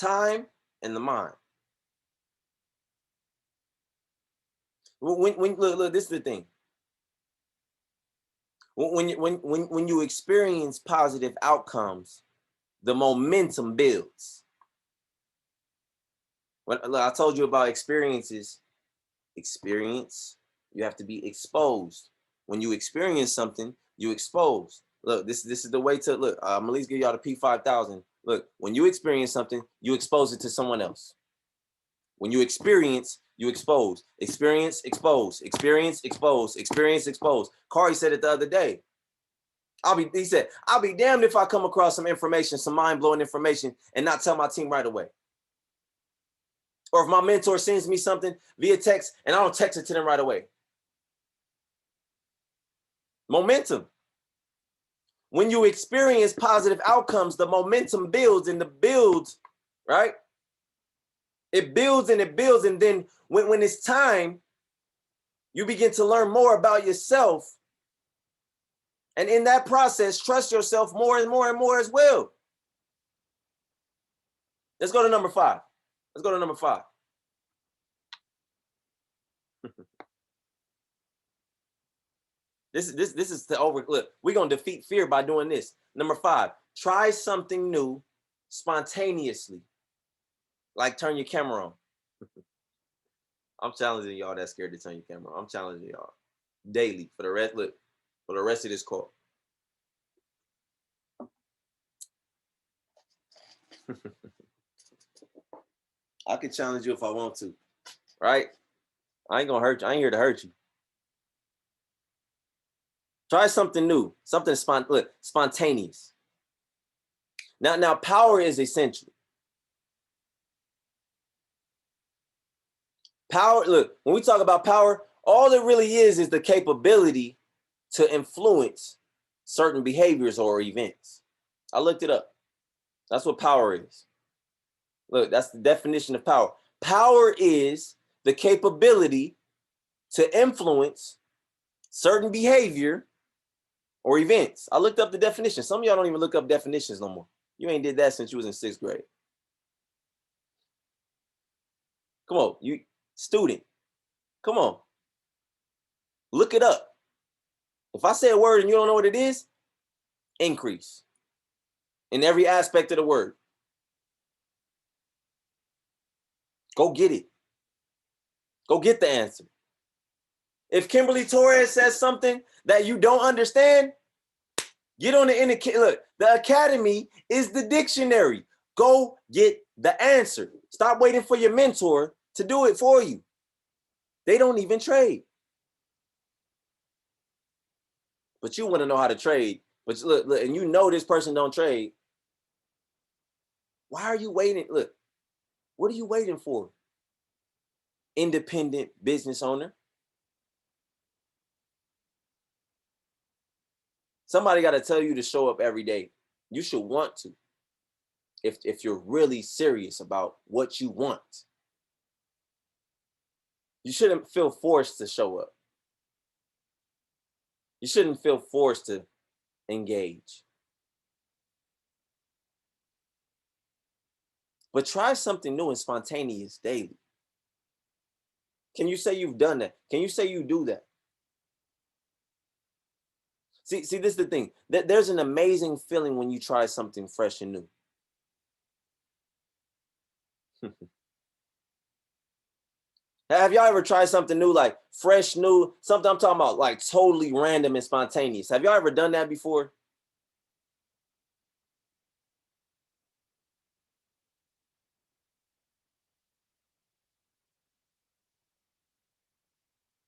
S1: Time and the mind. Look, this is the thing. When you experience positive outcomes, the momentum builds. Look, I told you about experiences. Experience, you have to be exposed. When you experience something, you expose. Look, this is the way to look. I'm at least give y'all the P5000. Look, when you experience something, you expose it to someone else. When you experience, you expose. Experience, expose. Experience, expose. Experience, expose. Kari said it the other day. He said, I'll be damned if I come across some information, some mind-blowing information, and not tell my team right away. Or if my mentor sends me something via text and I don't text it to them right away. Momentum. When you experience positive outcomes, the momentum builds and right? It builds and it builds. And then when it's time, you begin to learn more about yourself. And in that process, trust yourself more and more and more as well. Let's go to number 5. Let's go to number 5. This is the look. We're gonna defeat fear by doing this. Number 5, try something new spontaneously. Like turn your camera on. I'm challenging y'all that's scared to turn your camera on. I'm challenging y'all daily for the rest. Look, for the rest of this call. I can challenge you if I want to, right? I ain't gonna hurt you. I ain't here to hurt you. Try something new, something spontaneous. Now, power is essential. Power, look, when we talk about power, all it really is the capability to influence certain behaviors or events. I looked it up. That's what power is. Look, that's the definition of power. Power is the capability to influence certain behavior or events. I looked up the definition. Some of y'all don't even look up definitions no more. You ain't did that since you was in 6th grade. Come on, you student. Come on. Look it up. If I say a word and you don't know what it is, increase in every aspect of the word. Go get it. Go get the answer. If Kimberly Torres says something that you don't understand, get on the indicator. Look, the academy is the dictionary. Go get the answer. Stop waiting for your mentor to do it for you. They don't even trade. But you want to know how to trade. But look, and you know this person don't trade. Why are you waiting? Look, what are you waiting for? Independent business owner. Somebody got to tell you to show up every day. You should want to. If you're really serious about what you want. You shouldn't feel forced to show up. You shouldn't feel forced to engage. But try something new and spontaneous daily. Can you say you've done that? Can you say you do that? See, this is the thing. There's an amazing feeling when you try something fresh and new. Have y'all ever tried something new, like fresh, new, something I'm talking about, like totally random and spontaneous? Have y'all ever done that before?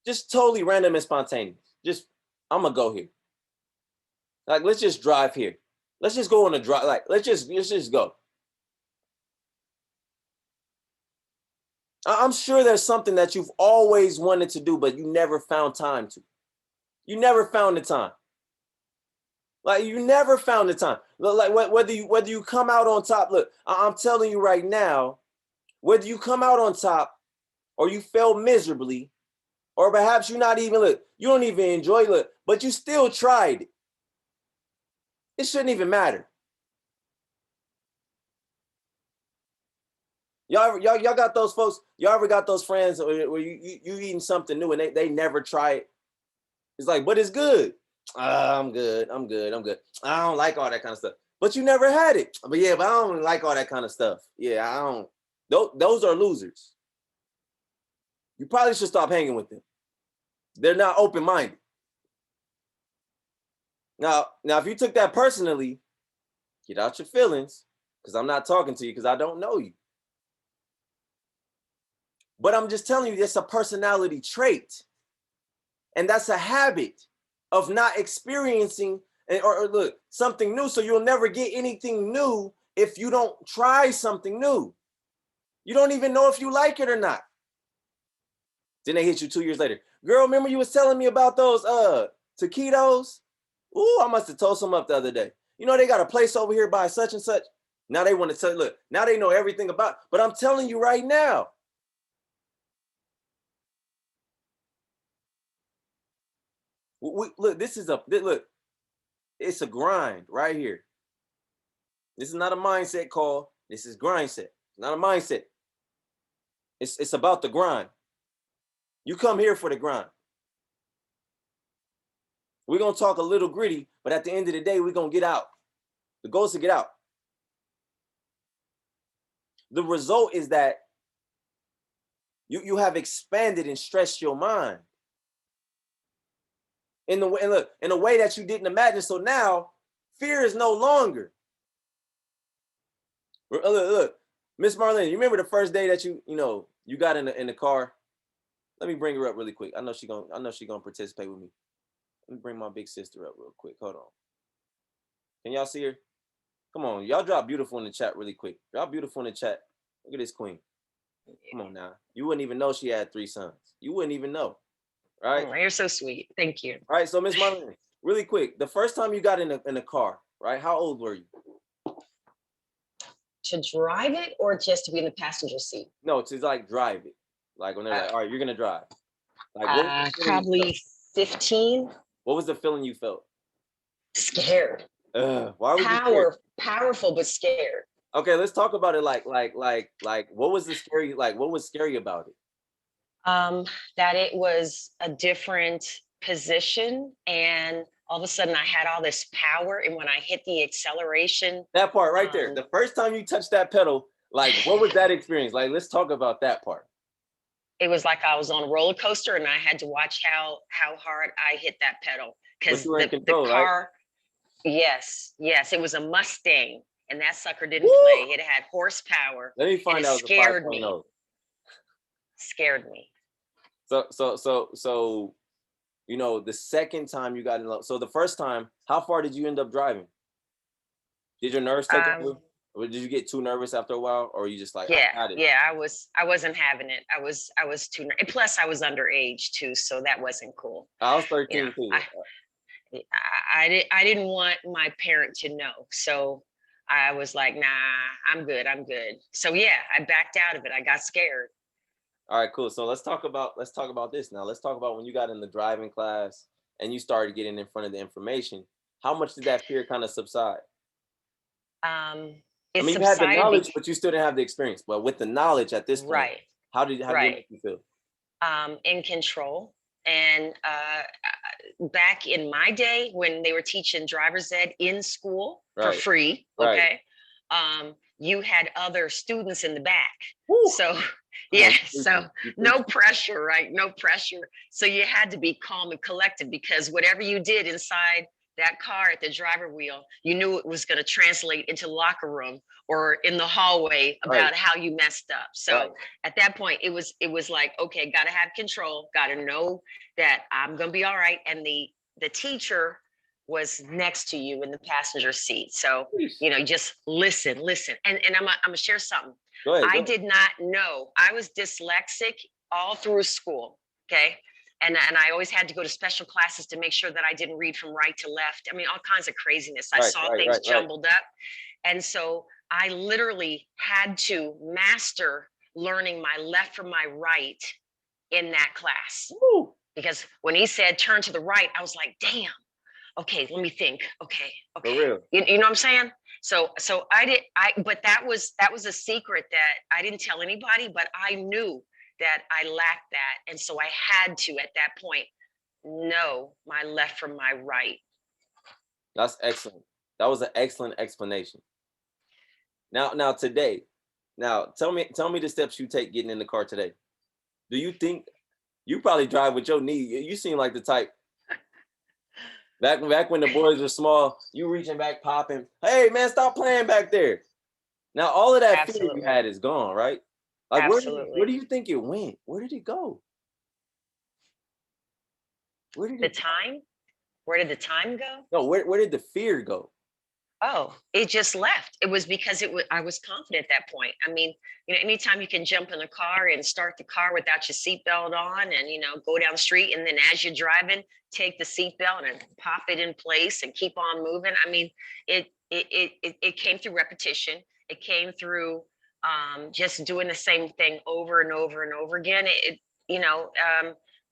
S1: Just totally random and spontaneous. Just, I'm gonna go here. Like, let's just drive here. Let's just go on a drive. Like, let's just go. I'm sure there's something that you've always wanted to do, but you never found time to. You never found the time. Like, you never found the time. Like, whether you come out on top. Look, I'm telling you right now, whether you come out on top or you fail miserably, or perhaps you're not even, look, you don't even enjoy it, but you still tried it. It shouldn't even matter. Y'all got those folks, y'all ever got those friends where you eating something new and they never try it? It's like, but it's good. I'm good. I don't like all that kind of stuff. But you never had it. But I don't like all that kind of stuff. Yeah, I don't. Those are losers. You probably should stop hanging with them. They're not open-minded. Now, if you took that personally, get out your feelings, because I'm not talking to you because I don't know you. But I'm just telling you, it's a personality trait. And that's a habit of not experiencing or look, something new. So you'll never get anything new if you don't try something new. You don't even know if you like it or not. Then they hit you 2 years later. Girl, remember you was telling me about those taquitos? Ooh, I must have told some up the other day. You know, they got a place over here by such and such. Now they want to tell, look, now they know everything about, but I'm telling you right now. Look, it's a grind right here. This is not a mindset call. This is Grindset. It's not a mindset. It's about the grind. You come here for the grind. We're going to talk a little gritty, but at the end of the day, we're going to get out. The goal is to get out. The result is that you have expanded and stretched your mind in a way that you didn't imagine. So now fear is no longer. Look, Miss Marlene, you remember the first day that you got in the car? Let me bring her up really quick. I know she gonna participate with me. Let me bring my big sister up real quick. Hold on. Can y'all see her? Come on, y'all drop beautiful in the chat really quick. Drop beautiful in the chat. Look at this queen. Come on now. You wouldn't even know she had 3 sons. You wouldn't even know, right?
S6: Oh, you're so sweet. Thank you.
S1: All right, so Miss Marlene, really quick. The first time you got in a car, right? How old were you?
S6: To drive it or just to be in the passenger seat?
S1: No, to like drive it. Like when they're like, all right, you're gonna drive. Like
S6: probably 15.
S1: What was the feeling you felt?
S6: Scared.
S1: Why were you scared?
S6: Powerful, but scared.
S1: Okay, let's talk about it. Like, what was the scary? Like, what was scary about it?
S6: That it was a different position, and all of a sudden I had all this power, and when I hit the acceleration,
S1: that part right there, the first time you touched that pedal, like, what was that experience? Like, let's talk about that part.
S6: It was like I was on a roller coaster, and I had to watch how hard I hit that pedal, because the car. Right? Yes, it was a Mustang, and that sucker didn't play. It had horsepower.
S1: Let me find out.
S6: Scared me. Scared me.
S1: So, the second time you got in love. So the first time, how far did you end up driving? Did your nerves take over? Or did you get too nervous after a while, or you just like,
S6: I wasn't having it. I was too nervous. Plus I was underage too, so that wasn't cool.
S1: I was 13 too.
S6: I didn't want my parent to know, so I was like, nah, I'm good. So yeah, I backed out of it. I got scared.
S1: All right, cool. So let's talk about this now. Let's talk about when you got in the driving class and you started getting in front of the information. How much did that fear kind of subside?
S6: You
S1: had the knowledge, but you still didn't have the experience. But with the knowledge at this point,
S6: right?
S1: How did it make you feel?
S6: In control. And back in my day, when they were teaching driver's ed in school for free, okay, you had other students in the back. Woo. So so no pressure, right? No pressure. So you had to be calm and collected, because whatever you did inside that car at the driver wheel, you knew it was going to translate into the locker room or in the hallway about how you messed up. So at that point, it was like, okay, got to have control, got to know that I'm going to be all right. And the teacher was next to you in the passenger seat. So, just listen. And I'm going to share something. Go ahead. I did not know. I was dyslexic all through school, okay? And I always had to go to special classes to make sure that I didn't read from right to left. I mean, all kinds of craziness. I saw things jumbled up. And so I literally had to master learning my left from my right in that class. Woo. Because when he said, turn to the right, I was like, damn, okay, let me think. Okay.
S1: For real.
S6: You know what I'm saying? So but that was a secret that I didn't tell anybody, but I knew that I lacked that. And so I had to, at that point, know my left from my right.
S1: That's excellent. That was an excellent explanation. Now today, tell me the steps you take getting in the car today. Do you think you probably drive with your knee? You seem like the type. Back when the boys were small, you reaching back, popping. Hey man, stop playing back there. Now all of that fear you had is gone, right? Like where do you think it went? Where did it go?
S6: Where did the time go?
S1: No, where did the fear go?
S6: Oh, it just left. It was because I was confident at that point. I mean, anytime you can jump in a car and start the car without your seatbelt on and, go down the street, and then as you're driving, take the seatbelt and pop it in place and keep on moving. I mean, it came through repetition. It came through just doing the same thing over and over and over again.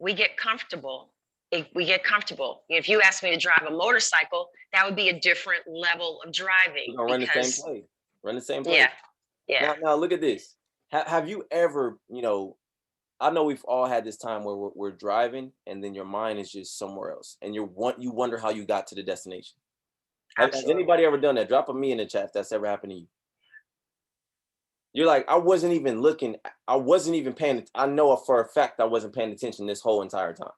S6: We get comfortable. If you ask me to drive a motorcycle, that would be a different level of driving.
S1: We're gonna run the same place. Yeah. Now look at this. Have you ever, I know we've all had this time where we're driving and then your mind is just somewhere else, and you wonder how you got to the destination. Has anybody ever done that? Drop a me in the chat if that's ever happened to you. You're like, I wasn't even looking. I wasn't even paying. I know for a fact I wasn't paying attention this whole entire time.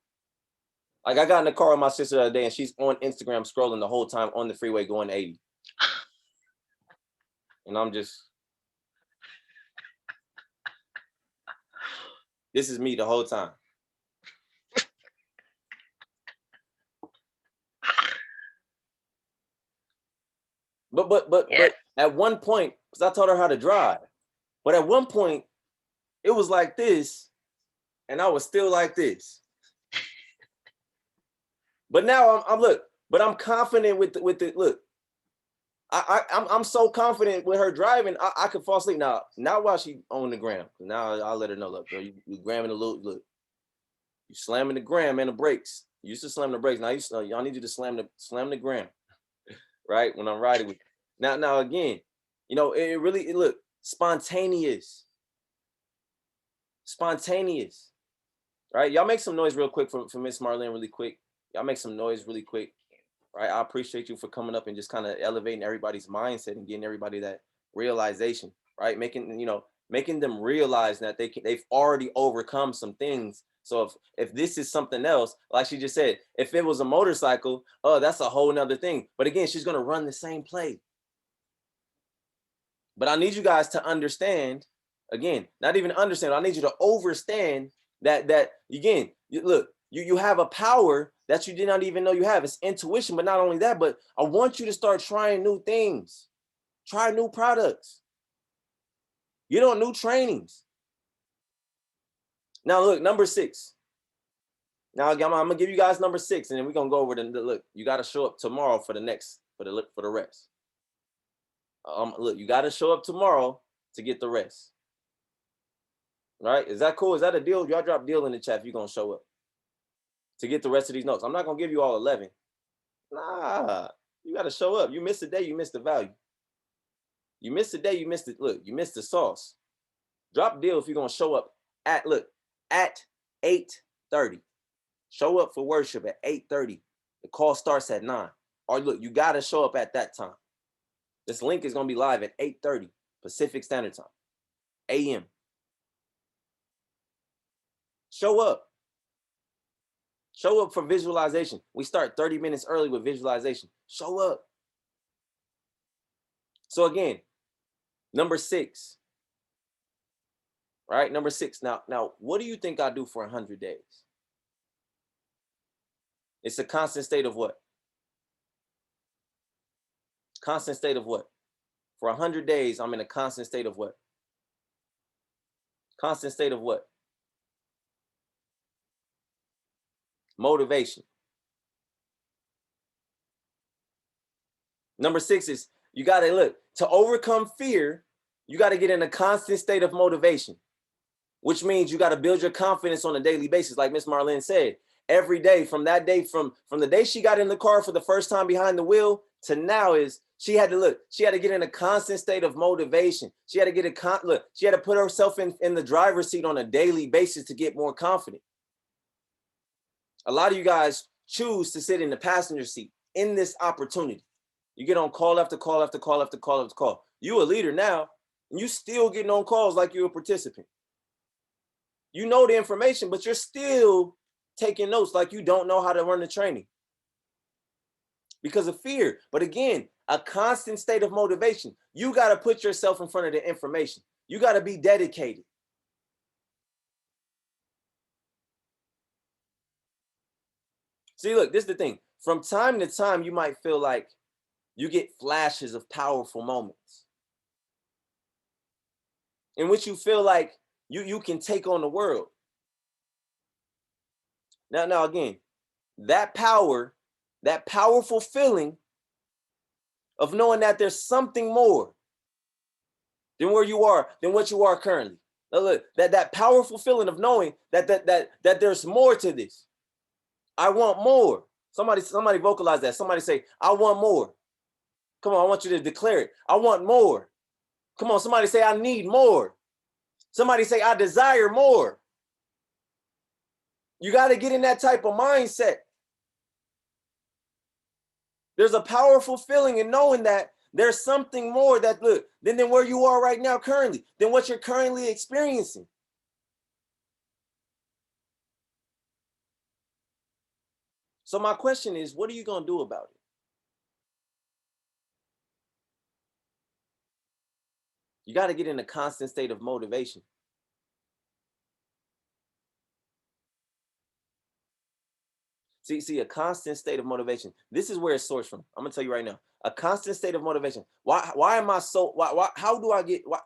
S1: Like I got in the car with my sister the other day and she's on Instagram scrolling the whole time on the freeway going 80. And I'm just, this is me the whole time. But at one point, because I taught her how to drive, but at one point, it was like this, and I was still like this. But now I'm confident with the look. I'm so confident with her driving, I could fall asleep. Now while she on the gram, now I'll let her know, look, girl, you gramming a little, look, you slamming the gram and the brakes. You used to slam the brakes. Now y'all need you to slam the gram, right? When I'm riding with you. Now again, you know, it really look spontaneous, right? Y'all make some noise real quick for Miss Marlene really quick. Y'all make some noise really quick, right? I appreciate you for coming up and just kind of elevating everybody's mindset and getting everybody that realization, right? Making them realize that they've already overcome some things. So if this is something else, like she just said, if it was a motorcycle, oh, that's a whole nother thing. But again, she's gonna run the same play. But I need you guys to understand, again, not even understand, I need you to overstand that again, you have a power that you did not even know you have. It's intuition, but not only that, but I want you to start trying new things. Try new products. Get on new trainings. Now look, number 6. Now I'm gonna give you guys number 6, and then we're gonna go over the look. You got to show up tomorrow for the rest. Look, you got to show up tomorrow to get the rest. All right, is that cool? Is that a deal? Y'all drop deal in the chat if you're gonna show up to get the rest of these notes. I'm not gonna give you all 11. Nah, you got to show up. You missed a day, you missed the value. You missed a day, you missed it. Look, you missed the sauce. Drop deal if you're gonna show up at 8:30. Show up for worship at 8:30. The call starts at 9. Or look, you gotta show up at that time. This link is gonna be live at 8:30 Pacific Standard Time, AM. Show up. Show up for visualization. We start 30 minutes early with visualization. Show up. So again, number 6. Right? Number 6. Now, what do you think I do for 100 days? It's a constant state of what? Constant state of what? For 100 days, I'm in a constant state of what? Constant state of what? Motivation. Number 6 is you got to look, to overcome fear, you got to get in a constant state of motivation, which means you got to build your confidence on a daily basis. Like Miss Marlene said, every day from that day, from the day she got in the car for the first time behind the wheel to now is she had to get in a constant state of motivation. She had to get she had to put herself in the driver's seat on a daily basis to get more confident. A lot of you guys choose to sit in the passenger seat in this opportunity. You get on call after call after call after call after call. You a leader now, and you still getting on calls like you're a participant. You know the information, but you're still taking notes like you don't know how to run the training because of fear. But again, a constant state of motivation. You got to put yourself in front of the information. You got to be dedicated. See, look, this is the thing. From time to time, you might feel like you get flashes of powerful moments in which you feel like you can take on the world. Now again, that power, that powerful feeling of knowing that there's something more than where you are, than what you are currently. Now look, that powerful feeling of knowing that there's more to this. I want more. Somebody vocalize that. Somebody say, I want more. Come on, I want you to declare it. I want more. Come on, somebody say, I need more. Somebody say, I desire more. You got to get in that type of mindset. There's a powerful feeling in knowing that There's something more that look than where you are right now currently, than what you're currently experiencing. So my question is, what are you going to do about it? You got to get in a constant state of motivation. See, a constant state of motivation. This is where it's sourced from. I'm gonna tell you right now. A constant state of motivation. Why am I so? Why? How do I get? Why?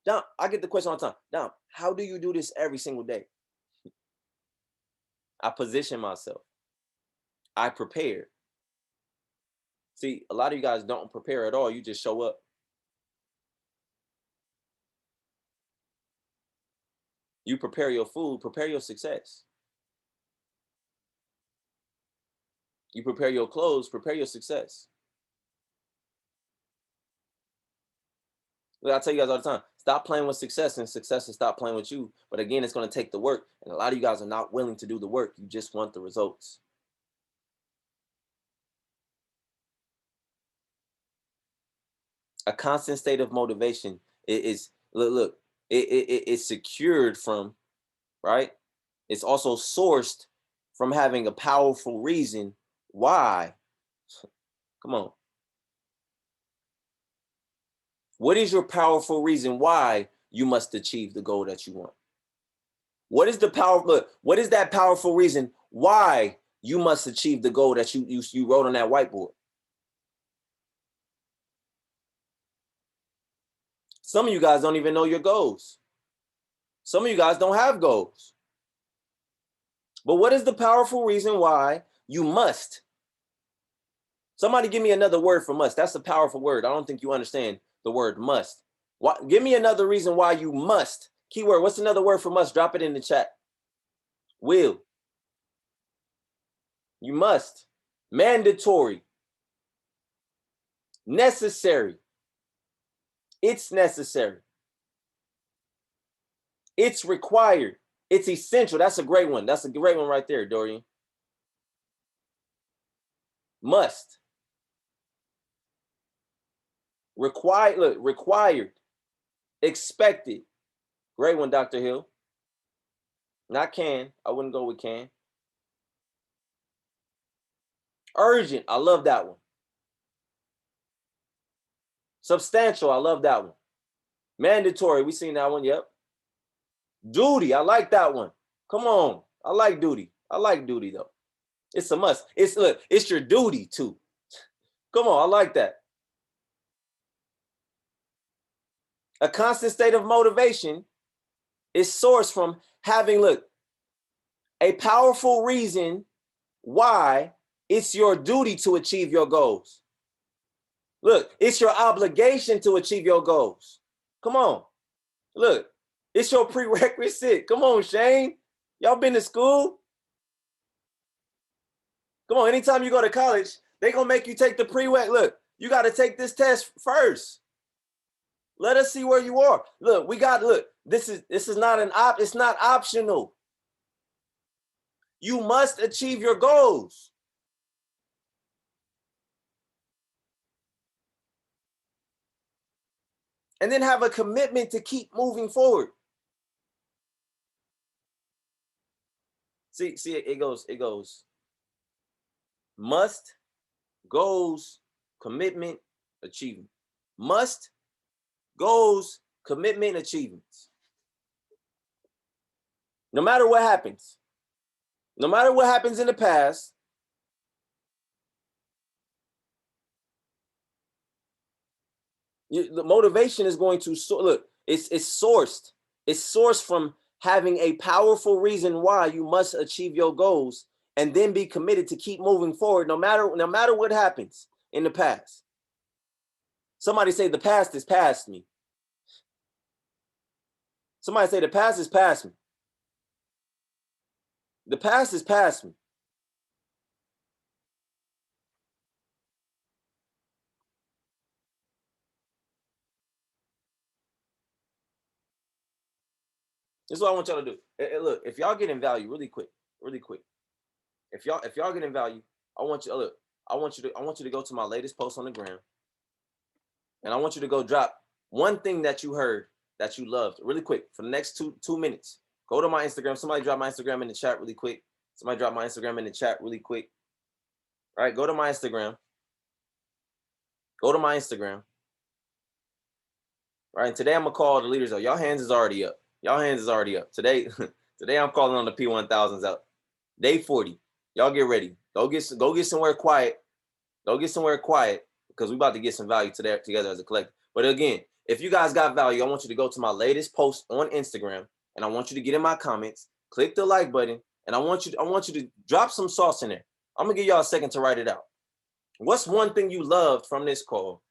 S1: Dom, I get the question all the time. Dom, how do you do this every single day? I position myself. I prepare. See, a lot of you guys don't prepare at all. You just show up. You prepare your food, prepare your success. You prepare your clothes, prepare your success. Look, I tell you guys all the time, stop playing with success, and success will stop playing with you. But again, it's going to take the work. And a lot of you guys are not willing to do the work. You just want the results. A constant state of motivation is look, it's secured from, right? It's also sourced from having a powerful reason why. Come on. What is your powerful reason why you must achieve the goal that you want? What is the power? Look, what is that powerful reason why you must achieve the goal that you wrote on that whiteboard? Some of you guys don't even know your goals. Some of you guys don't have goals. But what is the powerful reason why you must? Somebody give me another word for must. That's a powerful word. I don't think you understand the word must. Give me another reason why you must. Keyword, what's another word for must? Drop it in the chat. Will. You must. Mandatory. Necessary. It's necessary. It's required. It's essential. That's a great one. That's a great one right there, Dorian. Must. Required. Look, required. Expected. Great one, Dr. Hill. Not can. I wouldn't go with can. Urgent. I love that one. Substantial. I love that one. Mandatory. We seen that one. Yep. Duty. I like that one. Come on. I like duty. I like duty though. It's a must. It's your duty too. Come on. I like that. A constant state of motivation is sourced from having, a powerful reason why it's your duty to achieve your goals. Look, it's your obligation to achieve your goals. Come on. Look, it's your prerequisite. Come on, Shane. Y'all been to school? Come on, anytime you go to college, they're going to make you take the prereq. Look, you got to take this test first. Let us see where you are. Look, this is not it's not optional. You must achieve your goals. And then have a commitment to keep moving forward. See, it goes. Must, goals, commitment, achievement. Must, goals, commitment, achievements. No matter what happens. No matter what happens in the past, the motivation is going to it's sourced. It's sourced from having a powerful reason why you must achieve your goals and then be committed to keep moving forward no matter what happens in the past. Somebody say the past is past me. Somebody say the past is past me. The past is past me. This is what I want y'all to do. Look, if y'all getting value really quick. If y'all getting value, I want you to go to my latest post on the gram. And I want you to go drop one thing that you heard that you loved really quick for the next two minutes. Go to my Instagram. Somebody drop my Instagram in the chat really quick. Somebody drop my Instagram in the chat really quick. All right, go to my Instagram. Go to my Instagram. All right, and today I'm gonna call the leaders up. Y'all hands is already up. Y'all hands is already up. Today I'm calling on the P1000s out. Day 40. Y'all get ready. Go get somewhere quiet. Go get somewhere quiet because we about to get some value together as a collective. But again, if you guys got value, I want you to go to my latest post on Instagram, and I want you to get in my comments, click the like button, and I want you to drop some sauce in there. I'm gonna give y'all a second to write it out. What's one thing you loved from this call?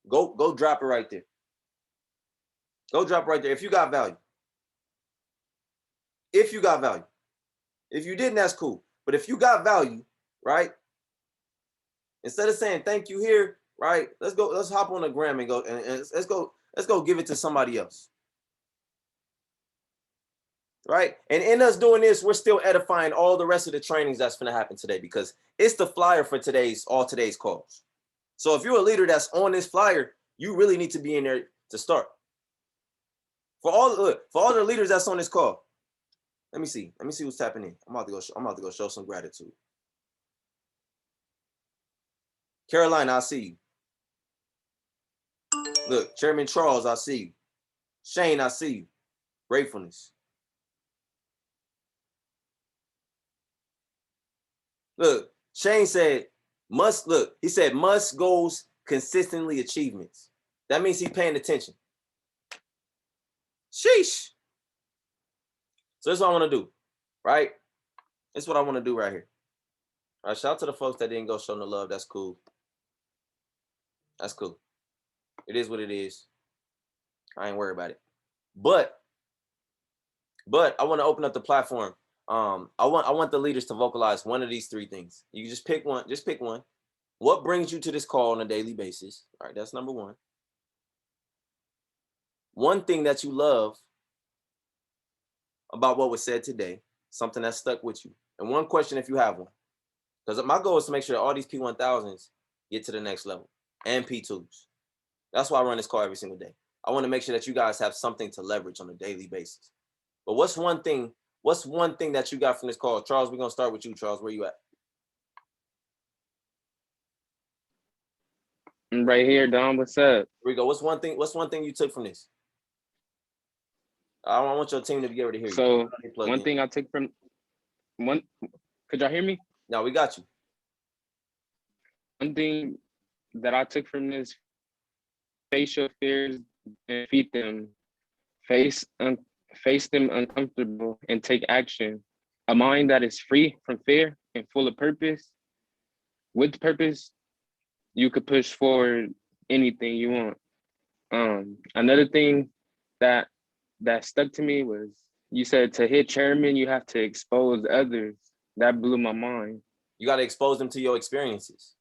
S1: Go drop it right there. Go drop right there if you got value. If you got value. If you didn't, that's cool. But if you got value, right? Instead of saying thank you here, right? Let's hop on the gram and go and let's go give it to somebody else. Right? And in us doing this, we're still edifying all the rest of the trainings that's gonna happen today because it's the flyer for today's calls. So if you're a leader that's on this flyer, you really need to be in there to start. For all the leaders that's on this call, let me see who's tapping in. I'm about to go show some gratitude. Caroline, I see you. Look, Chairman Charles, I see you. Shane, I see you. Gratefulness. Look, Shane said he said must goals consistently achievements. That means he's paying attention. Sheesh. So that's what I want to do, right? That's what I want to do right here. All right, shout out to the folks that didn't go show no love. That's cool. That's cool. It is what it is. I ain't worried about it. But I want to open up the platform. I want the leaders to vocalize one of these three things. You just pick one. Just pick one. What brings you to this call on a daily basis? All right, that's number one. One thing that you love about what was said today, something that stuck with you. And one question if you have one. Because my goal is to make sure all these P1000s get to the next level and P2s. That's why I run this call every single day. I want to make sure that you guys have something to leverage on a daily basis. But what's one thing that you got from this call? Charles, we're going to start with you, Charles. Where you at?
S2: I'm right here, Don. What's up?
S1: Here we go. What's one thing you took from this? I want your team to be able to hear you.
S2: So one thing I took from could y'all hear me?
S1: No, we got you.
S2: One thing that I took from this: face your fears and defeat them. Face them uncomfortable and take action. A mind that is free from fear and full of purpose. With purpose, you could push forward anything you want. Another thing that stuck to me was you said to hit chairman, you have to expose others. That blew my mind.
S1: You got to expose them to your experiences.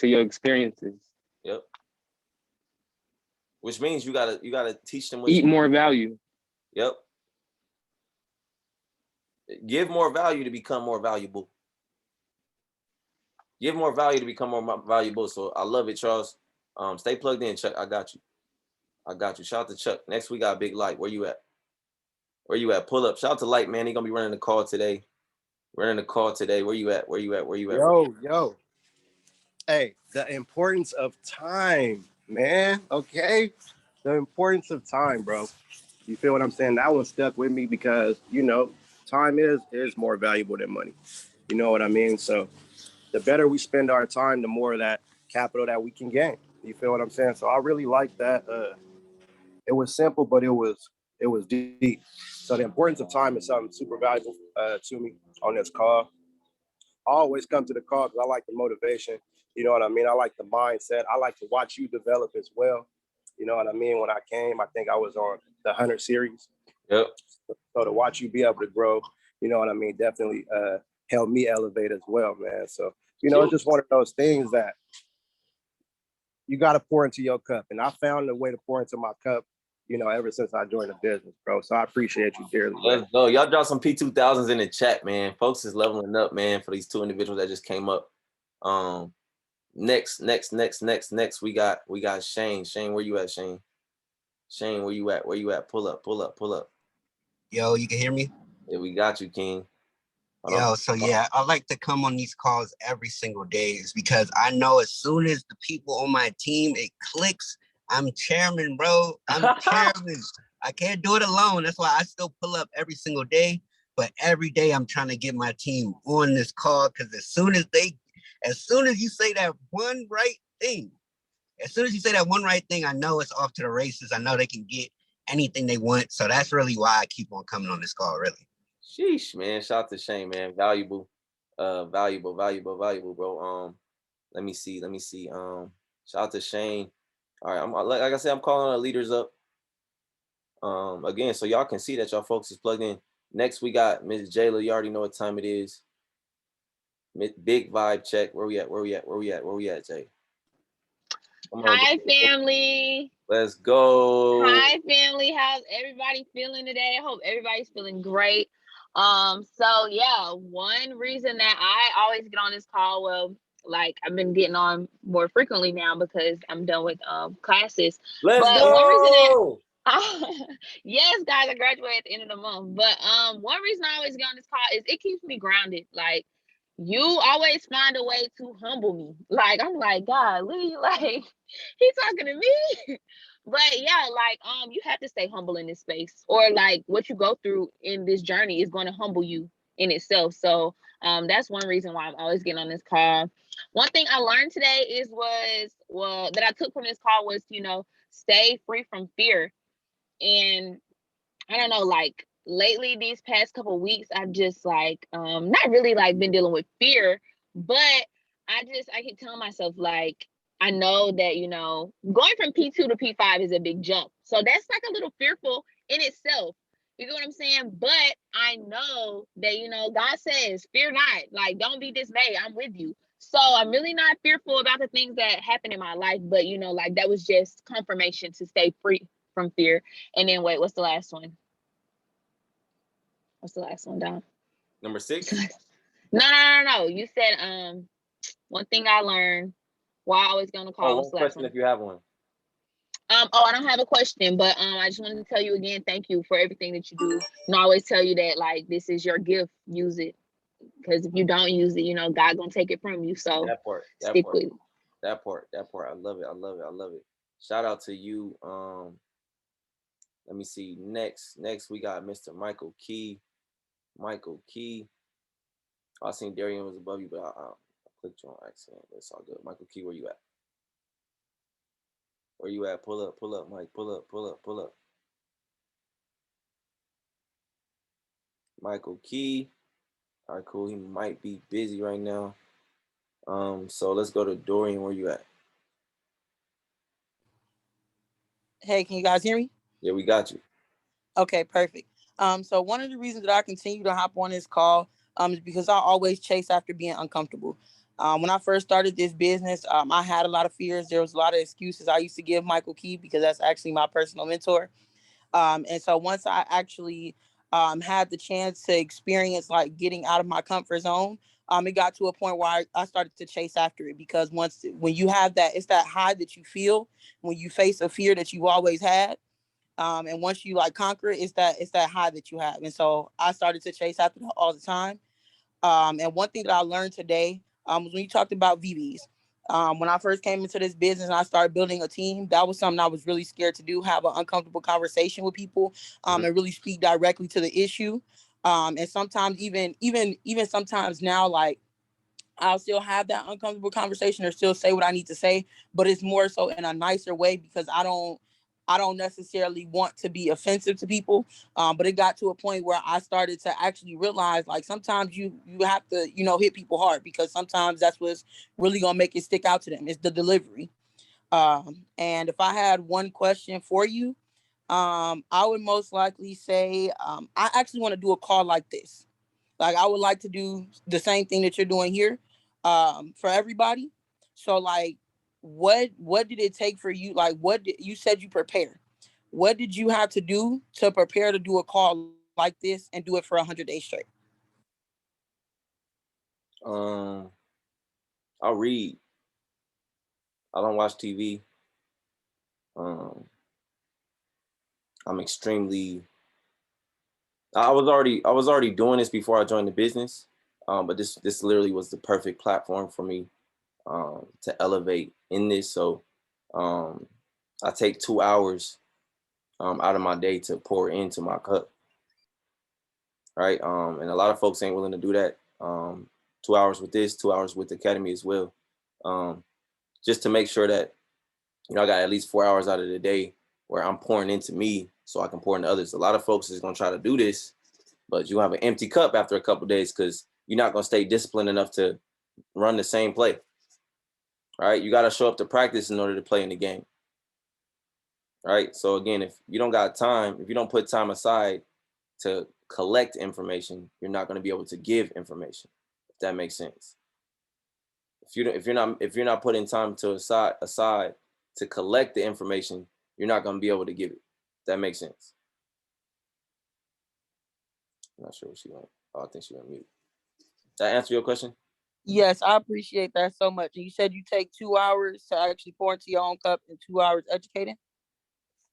S1: Yep. Which means you gotta teach them.
S2: Eat more value.
S1: Yep. Give more value to become more valuable. Give more value to become more valuable. So I love it, Charles. Stay plugged in, Chuck. I got you. Shout out to Chuck. Next we got Big Light. Where you at? Pull up. Shout out to Light, man. He gonna be running the call today. Where you at?
S7: Yo. Hey, the importance of time, man. Okay. The importance of time, bro. You feel what I'm saying? That one stuck with me because, time is more valuable than money. You know what I mean? So the better we spend our time, the more of that capital that we can gain. You feel what I'm saying? So I really like that. It was simple, but it was deep. So the importance of time is something super valuable to me on this call. I always come to the call because I like the motivation. You know what I mean? I like the mindset. I like to watch you develop as well. You know what I mean? When I came, I think I was on the 100 series.
S1: Yep.
S7: So to watch you be able to grow, you know what I mean, definitely helped me elevate as well, man. So, it's just one of those things that you got to pour into your cup. And I found a way to pour into my cup, ever since I joined the business, bro. So I appreciate you dearly.
S1: Let's go. Y'all drop some P2000s in the chat, man. Folks is leveling up, man, for these two individuals that just came up. Next, we got Shane. Shane, where you at, Shane? Shane, where you at? Where you at? Pull up.
S8: Yo, you can hear me?
S1: Yeah, we got you, King.
S8: Yo, so yeah, I like to come on these calls every single day is because I know as soon as the people on my team, it clicks, I'm chairman, bro. I'm chairman. I can't do it alone. That's why I still pull up every single day. But every day I'm trying to get my team on this call because as soon as you say that one right thing, I know it's off to the races. I know they can get anything they want. So that's really why I keep on coming on this call, really.
S1: Sheesh, man. Shout out to Shane, man. Valuable, bro. Let me see. Shout out to Shane. All right, I'm like I said, I'm calling our leaders up. Again, so y'all can see that y'all folks is plugged in. Next, we got Ms. Jayla. You already know what time it is. Big vibe check. Where we at, Jay?
S4: Come on, hi, family.
S1: Let's go.
S4: Hi, family. How's everybody feeling today? I hope everybody's feeling great. So yeah, one reason that I always get on this call, well, like I've been getting on more frequently now because I'm done with classes.
S1: Let's
S4: but
S1: go.
S4: One reason that yes, guys, I graduate at the end of the month. But one reason I always get on this call is it keeps me grounded. Like, you always find a way to humble me. Like, I'm like, God, Lee, like, he's talking to me. But yeah, like, you have to stay humble in this space, or like what you go through in this journey is going to humble you in itself. So that's one reason why I'm always getting on this call. One thing I learned today that I took from this call was, stay free from fear. And I don't know, like lately, these past couple of weeks, I've just like not really like been dealing with fear, but I keep telling myself, like, I know that, going from P2 to P5 is a big jump. So that's like a little fearful in itself. You get what I'm saying? But I know that, God says, fear not, like, don't be dismayed. I'm with you. So I'm really not fearful about the things that happen in my life, but, like, that was just confirmation to stay free from fear. And then wait, what's the last one? What's the last one, Dom?
S1: Number 6?
S4: No. You said one thing I learned. Why I always go on the call.
S1: One question if you have one.
S4: I don't have a question, but I just wanted to tell you again, thank you for everything that you do. And I always tell you that, like, this is your gift. Use it. Because if you don't use it, God gonna take it from you. So stick with it.
S1: That part. I love it. Shout out to you. Let me see. Next we got Mr. Michael Key. I seen Darian was above you, but I clicked you on accident. It's all good. Michael Key, where you at? Pull up, Mike. Pull up. Michael Key. All right, cool. He might be busy right now. So let's go to Dorian. Where you at?
S9: Hey, can you guys hear me?
S1: Yeah, we got you.
S9: Okay, perfect. So one of the reasons that I continue to hop on this call is because I always chase after being uncomfortable. When I first started this business, I had a lot of fears. There was a lot of excuses I used to give Michael Key because that's actually my personal mentor. And so once I actually had the chance to experience like getting out of my comfort zone, it got to a point where I started to chase after it because when you have that, it's that high that you feel when you face a fear that you always had. And once you like conquer it, it's that high that you have. And so I started to chase after that all the time. And one thing that I learned today was when you talked about VBs. When I first came into this business and I started building a team, that was something I was really scared to do, have an uncomfortable conversation with people, and really speak directly to the issue. And sometimes even sometimes now, like, I'll still have that uncomfortable conversation or still say what I need to say, but it's more so in a nicer way because I don't necessarily want to be offensive to people. But it got to a point where I started to actually realize, like, sometimes you have to, hit people hard because sometimes that's what's really gonna make it stick out to them. It's the delivery. And if I had one question for you, I would most likely say I actually want to do a call like this. Like, I would like to do the same thing that you're doing here, for everybody. So, like, what did it take for you? Like, you said you prepare. What did you have to do to prepare to do a call like this and do it for 100 days straight?
S1: I'll read. I don't watch TV. I'm extremely. I was already doing this before I joined the business, but this literally was the perfect platform for me to elevate in this. So I take 2 hours out of my day to pour into my cup, right? And a lot of folks ain't willing to do that. 2 hours with this, 2 hours with the academy as well, just to make sure that I got at least 4 hours out of the day where I'm pouring into me so I can pour into others. A lot of folks is gonna try to do this, but you have an empty cup after a couple days because you're not gonna stay disciplined enough to run the same play. Right? You gotta show up to practice in order to play in the game. Right? So again, if you don't got time, if you don't put time aside to collect information, you're not gonna be able to give information, if that makes sense. If you're not putting time to aside to collect the information, you're not gonna be able to give it. That makes sense. I'm not sure what she went. Oh, I think she went mute. Did I answer your question?
S9: Yes, I appreciate that so much. And you said you take 2 hours to actually pour into your own cup and 2 hours educating?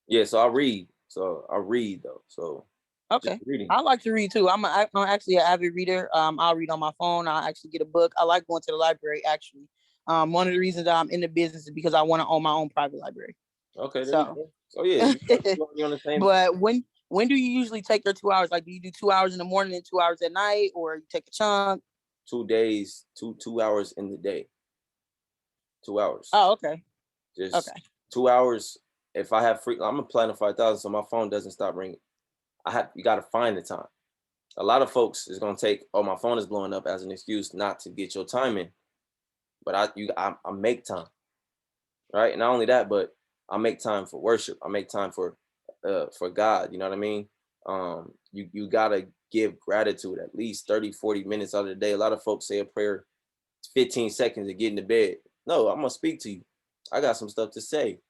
S1: Yeah, so I read. So I read though. So
S9: okay,
S1: reading.
S9: I like to read too. I'm actually an avid reader. I'll read on my phone. I'll actually get a book. I like going to the library actually. One of the reasons that I'm in the business is because I want to own my own private library.
S1: Okay.
S9: So.
S1: Oh yeah, you're on the same.
S9: But when do you usually take your 2 hours? Like, do you do 2 hours in the morning and 2 hours at night, or you take a chunk?
S1: 2 days, 2 hours in the day. 2 hours.
S9: Oh, okay.
S1: Just 2 hours. If I have free, I'm a Platinum 5000, so my phone doesn't stop ringing. You got to find the time. A lot of folks is gonna take, oh, my phone is blowing up as an excuse not to get your time in. But I make time, right? And not only that, but I make time for worship. I make time for God. You know what I mean? You gotta give gratitude at least 30, 40 minutes out of the day. A lot of folks say a prayer 15 seconds to get into bed. No, I'm gonna speak to you. I got some stuff to say.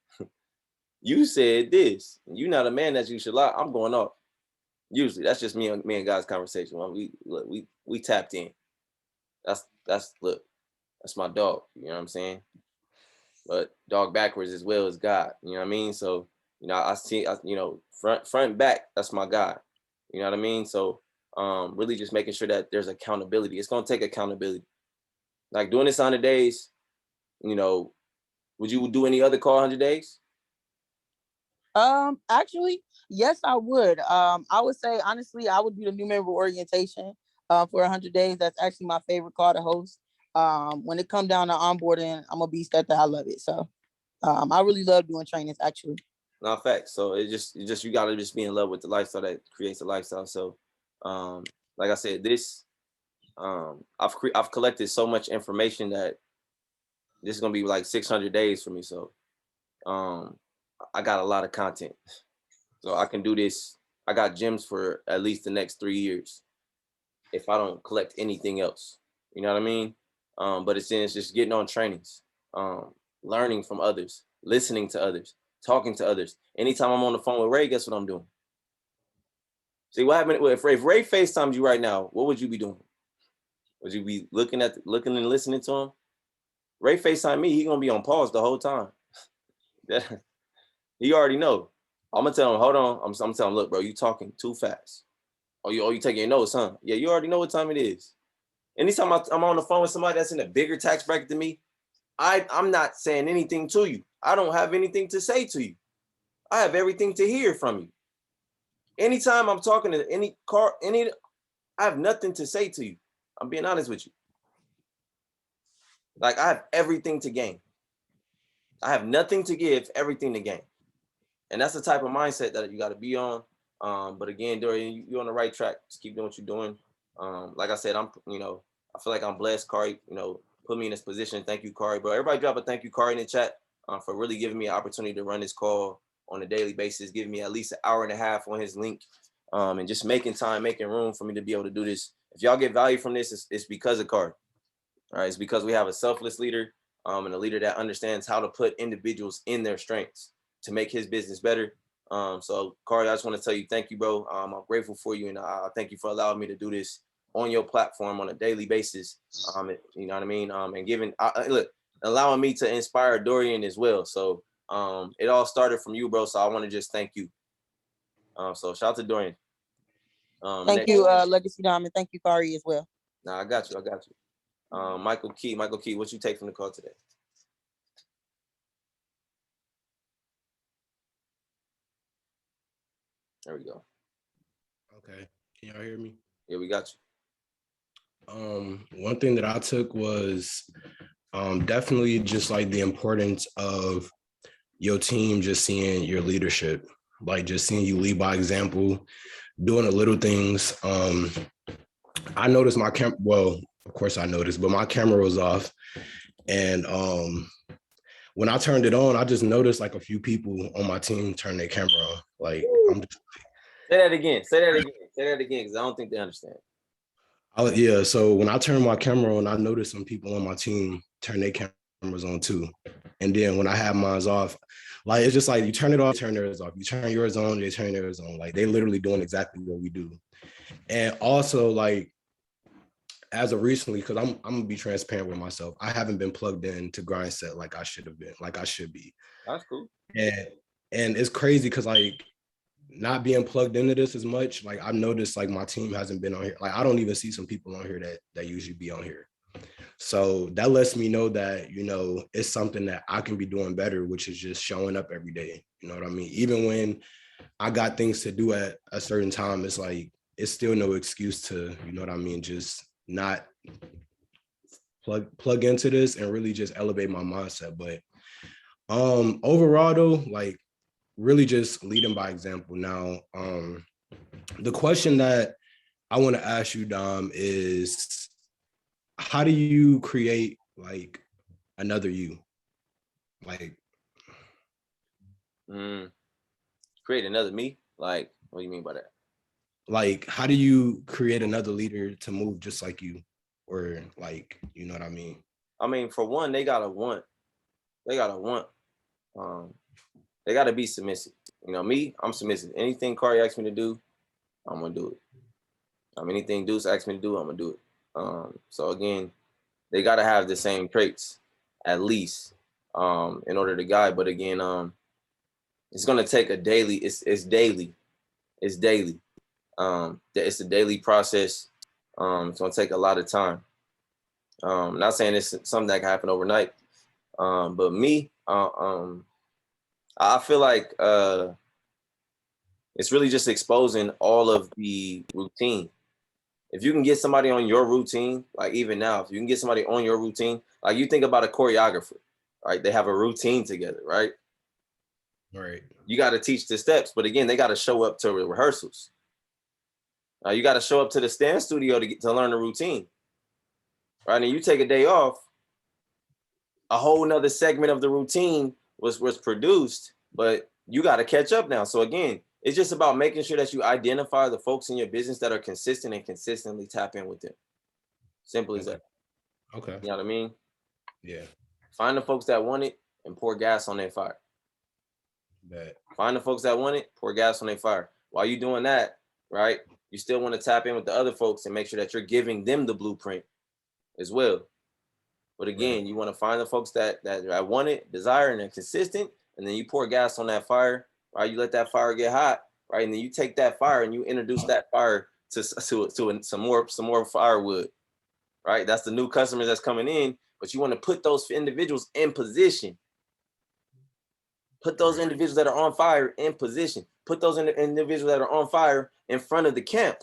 S1: You said this. You're not a man that you should lie. I'm going off. Usually, that's just me and God's conversation. We tapped in. That's my dog. You know what I'm saying? But dog backwards as well as God. You know what I mean? So I see. Front and back. That's my guy. You know what I mean? So really just making sure that there's accountability. It's gonna take accountability. Like doing this 100 days. Would you do any other call 100 days?
S9: Actually, yes, I would. I would say honestly, I would do the new member orientation for 100 days. That's actually my favorite call to host. When it come down to onboarding, I'm a beast at that. I love it. So I really love doing trainings actually.
S1: No, facts. So it just you gotta just be in love with the lifestyle that creates a lifestyle. So like I said, this I've collected so much information that this is gonna be like 600 days for me. So I got a lot of content. So I can do this. I got gems for at least the next 3 years if I don't collect anything else. You know what I mean? But it's just getting on trainings, learning from others, listening to others, talking to others. Anytime I'm on the phone with Ray, guess what I'm doing? See what happened if Ray FaceTimes you right now, what would you be doing? Would you be looking and listening to him? Ray FaceTime me, he gonna be on pause the whole time. He already know. I'm gonna tell him, hold on. I'm telling him, look, bro, you talking too fast. Oh, you taking your notes, huh? Yeah, you already know what time it is. Anytime I'm on the phone with somebody that's in a bigger tax bracket than me, I'm not saying anything to you. I don't have anything to say to you. I have everything to hear from you. Anytime I'm talking to I have nothing to say to you. I'm being honest with you. Like I have everything to gain. I have nothing to give, everything to gain. And that's the type of mindset that you got to be on. But again, Dorian, you're on the right track. Just keep doing what you're doing. Like I said, I feel like I'm blessed. Kari, put me in this position. Thank you, Kari. But everybody drop a thank you, Kari, in the chat for really giving me an opportunity to run this call on a daily basis, giving me at least an hour and a half on his link, and just making time, making room for me to be able to do this. If y'all get value from this, it's because of Kari. All right, it's because we have a selfless leader and a leader that understands how to put individuals in their strengths to make his business better. So Kari, I just want to tell you, thank you, bro. I'm grateful for you. And I thank you for allowing me to do this on your platform on a daily basis. You know what I mean? And look, allowing me to inspire Dorian as well. So it all started from you, bro. So I want to just thank you. So shout out to Dorian.
S9: Thank you, Legacy Diamond. Thank you, Kari, as well.
S1: Nah, I got you. Michael Key, what you take from the call today? There we go.
S10: Okay, can y'all hear me?
S1: Yeah, we got
S10: you. One thing that I took was definitely just like the importance of your team, just seeing your leadership, like just seeing you lead by example, doing the little things. I noticed my well, of course I noticed, but my camera was off. And when I turned it on, I just noticed like a few people on my team turn their camera on. Like, I'm just...
S1: Say that again, because I don't think they understand.
S10: Yeah, so when I turned my camera on, I noticed some people on my team turn their cameras on too. And then when I had mine off, like, it's just like you turn it off, turn theirs off. You turn yours on, they turn theirs on. Like, they literally doing exactly what we do. And also, like, as of recently, because I'm gonna be transparent with myself, I haven't been plugged in to Grindset like I should have been, like I should be.
S1: That's cool.
S10: And it's crazy because like not being plugged into this as much, like I've noticed like my team hasn't been on here. Like I don't even see some people on here that usually be on here. So that lets me know that, you know, it's something that I can be doing better, which is just showing up every day. You know what I mean? Even when I got things to do at a certain time, it's like, it's still no excuse to, you know what I mean, just not plug into this and really just elevate my mindset. But overall though, like really just leading by example. Now, the question that I want to ask you, Dom, is how do you create like another you? Like,
S1: create another me? Like, what do you mean by that?
S10: Like, how do you create another leader to move just like you? Or like, you know what I mean?
S1: I mean, for one, they gotta want. They gotta be submissive. You know, me, I'm submissive. Anything Kari asks me to do, I'm gonna do it. Anything Deuce asks me to do, I'm gonna do it. So again, they gotta have the same traits, at least, in order to guide. But again, it's gonna take a daily. It's daily. It's daily. It's a daily process. It's gonna take a lot of time. Not saying it's something that can happen overnight, but me, I feel like it's really just exposing all of the routine. If you can get somebody on your routine, like even now, if you can get somebody on your routine, like you think about a choreographer, right? They have a routine together, right?
S10: Right.
S1: You got to teach the steps, but again, they got to show up to rehearsals. You got to show up to the stand studio to learn the routine, right? And you take a day off, a whole nother segment of the routine was produced, but you got to catch up now. So again, it's just about making sure that you identify the folks in your business that are consistent and consistently tap in with them. Simple as that.
S10: Okay.
S1: You know what I mean?
S10: Yeah.
S1: Find the folks that want it and pour gas on their fire. Find the folks that want it, pour gas on their fire. While you're doing that, right, you still want to tap in with the other folks and make sure that you're giving them the blueprint as well. But again, you want to find the folks that want it, desire, and are consistent, and then you pour gas on that fire, right? You let that fire get hot, right? And then you take that fire and you introduce that fire to some more firewood, right? That's the new customers that's coming in, but you want to put those individuals in position. Put those individuals that are on fire in position. Put those individuals that are on fire in front of the camp.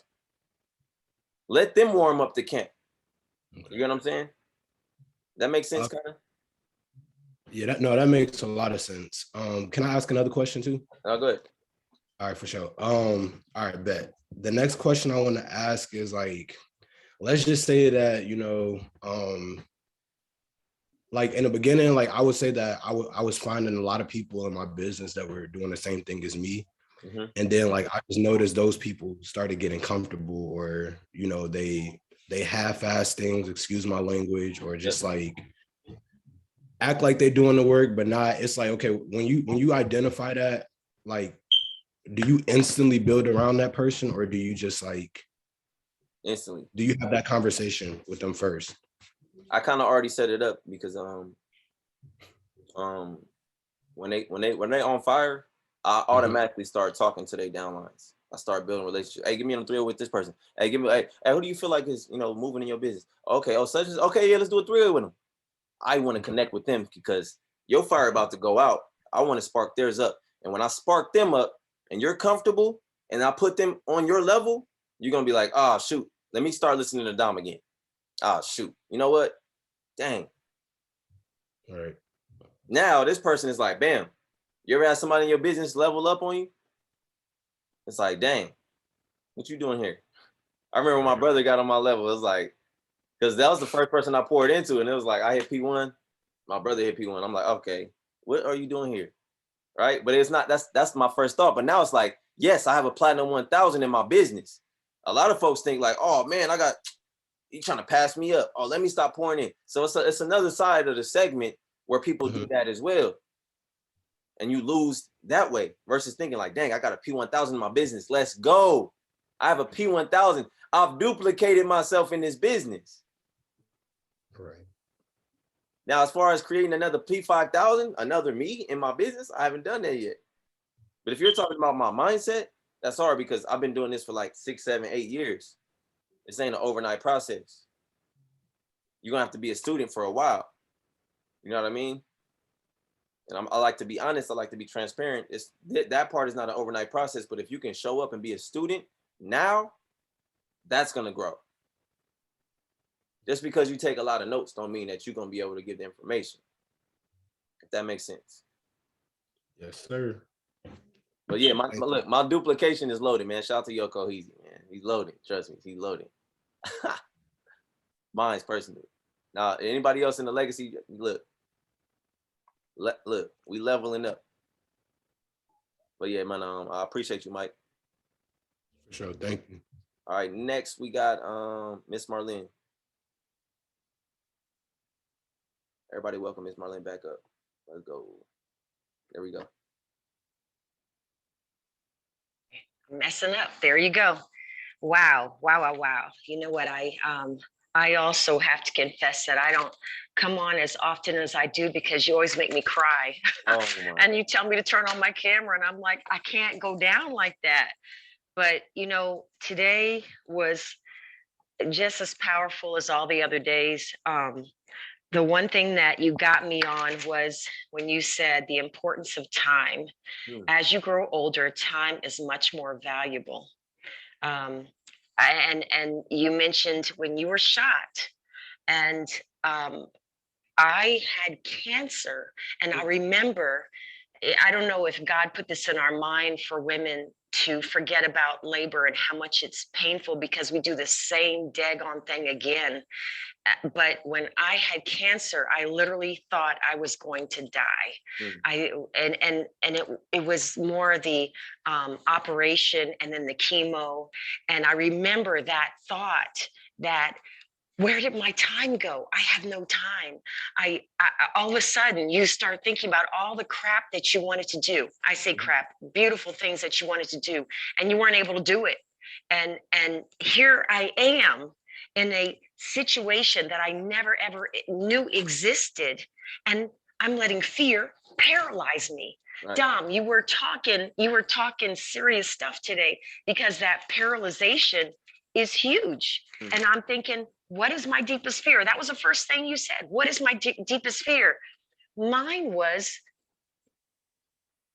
S1: Let them warm up the camp. Okay. You get what I'm saying? That makes sense, kind of?
S10: Yeah, that makes a lot of sense. Can I ask another question too?
S1: Oh, go ahead.
S10: All right, for sure. All right, bet. The next question I want to ask is like, let's just say that, you know, like in the beginning, like I would say that I was finding a lot of people in my business that were doing the same thing as me. Mm-hmm. And then like I just noticed those people started getting comfortable, or, you know, they half-ass things, excuse my language, or just like act like they're doing the work, but not. It's like, okay, when you identify that, like, do you instantly build around that person, or do you just like
S1: instantly?
S10: Do you have that conversation with them first?
S1: I kind of already set it up because When they on fire, I automatically start talking to their downlines. I start building relationships. Hey, give me on 3 with this person. Hey, hey, who do you feel like is moving in your business? Okay, such as okay, yeah, let's do a 3 with them. I want to connect with them because your fire about to go out. I want to spark theirs up. And when I spark them up and you're comfortable and I put them on your level, you're gonna be like, oh shoot, let me start listening to Dom again. Oh shoot, you know what? Dang.
S10: All right.
S1: Now this person is like, bam. You ever had somebody in your business level up on you? It's like, dang, what you doing here? I remember when my brother got on my level, it was like, because that was the first person I poured into, and it was like, I hit P1, my brother hit P1. I'm like, okay, what are you doing here? Right? But it's not, that's my first thought. But now it's like, yes, I have a platinum 1000 in my business. A lot of folks think like, oh man, you trying to pass me up. Oh, let me stop pouring in. So it's another side of the segment where people do that as well. And you lose that way versus thinking like, dang, I got a P1000 in my business. Let's go. I have a P1000. I've duplicated myself in this business.
S10: Right.
S1: Now, as far as creating another P5000, another me in my business, I haven't done that yet. But if you're talking about my mindset, that's hard because I've been doing this for like 6, 7, 8 years. This ain't an overnight process. You're gonna have to be a student for a while. You know what I mean? And I like to be honest. I like to be transparent. That part is not an overnight process, but if you can show up and be a student now, that's going to grow. Just because you take a lot of notes don't mean that you're going to be able to give the information. If that makes sense.
S10: Yes, sir.
S1: But yeah, look, my duplication is loaded, man. Shout out to Yoko Heezy, man. He's loaded. Trust me, he's loaded. Mine's personally. Now, anybody else in the legacy, look, we leveling up. But yeah, man, I appreciate you, Mike.
S10: For sure, thank you.
S1: All right, next we got Miss Marlene. Everybody welcome Miss Marlene back up. Let's go. There we go.
S6: Messing up. There you go. Wow. You know what? I also have to confess that I don't come on as often as I do because you always make me cry. Oh, and you tell me to turn on my camera and I'm like, I can't go down like that. But, today was just as powerful as all the other days. The one thing that you got me on was when you said the importance of time. As you grow older, time is much more valuable. And you mentioned when you were shot, and I had cancer, and I remember, I don't know if God put this in our mind for women to forget about labor and how much it's painful because we do the same daggone thing again. But when I had cancer, I literally thought I was going to die. It was more the operation and then the chemo. And I remember that thought that, where did my time go? I have no time. I all of a sudden you start thinking about all the crap that you wanted to do. I say crap, beautiful things that you wanted to do, and you weren't able to do it. And here I am in a situation that I never ever knew existed, and I'm letting fear paralyze me. Right. Dom, you were talking serious stuff today because that paralyzation is huge. And I'm thinking, what is my deepest fear? That was the first thing you said. What is my deepest fear? Mine was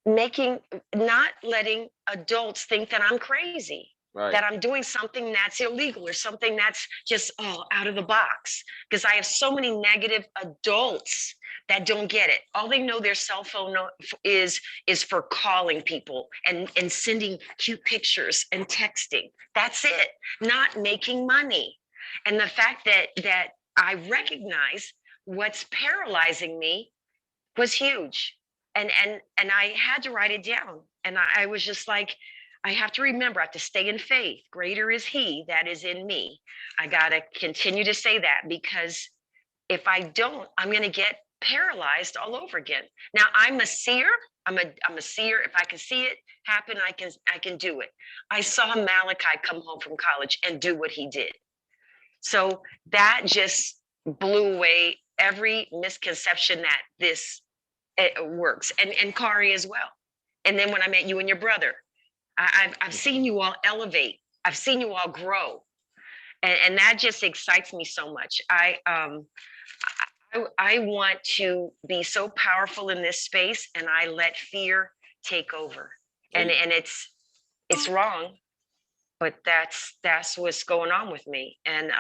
S6: not letting adults think that I'm crazy, right, that I'm doing something that's illegal or something that's just out of the box. Because I have so many negative adults that don't get it. All they know their cell phone is for calling people and sending cute pictures and texting. That's it. Not making money. And the fact that I recognize what's paralyzing me was huge. And I had to write it down. And I was just like, I have to remember, I have to stay in faith. Greater is he that is in me. I got to continue to say that, because if I don't, I'm going to get paralyzed all over again. Now, I'm a seer. I'm a seer. If I can see it happen, I can do it. I saw Malachi come home from college and do what he did. So that just blew away every misconception that this works, and Kari as well. And then when I met you and your brother, I've seen you all elevate. I've seen you all grow, and that just excites me so much. I want to be so powerful in this space, and I let fear take over. And it's wrong, but that's what's going on with me. And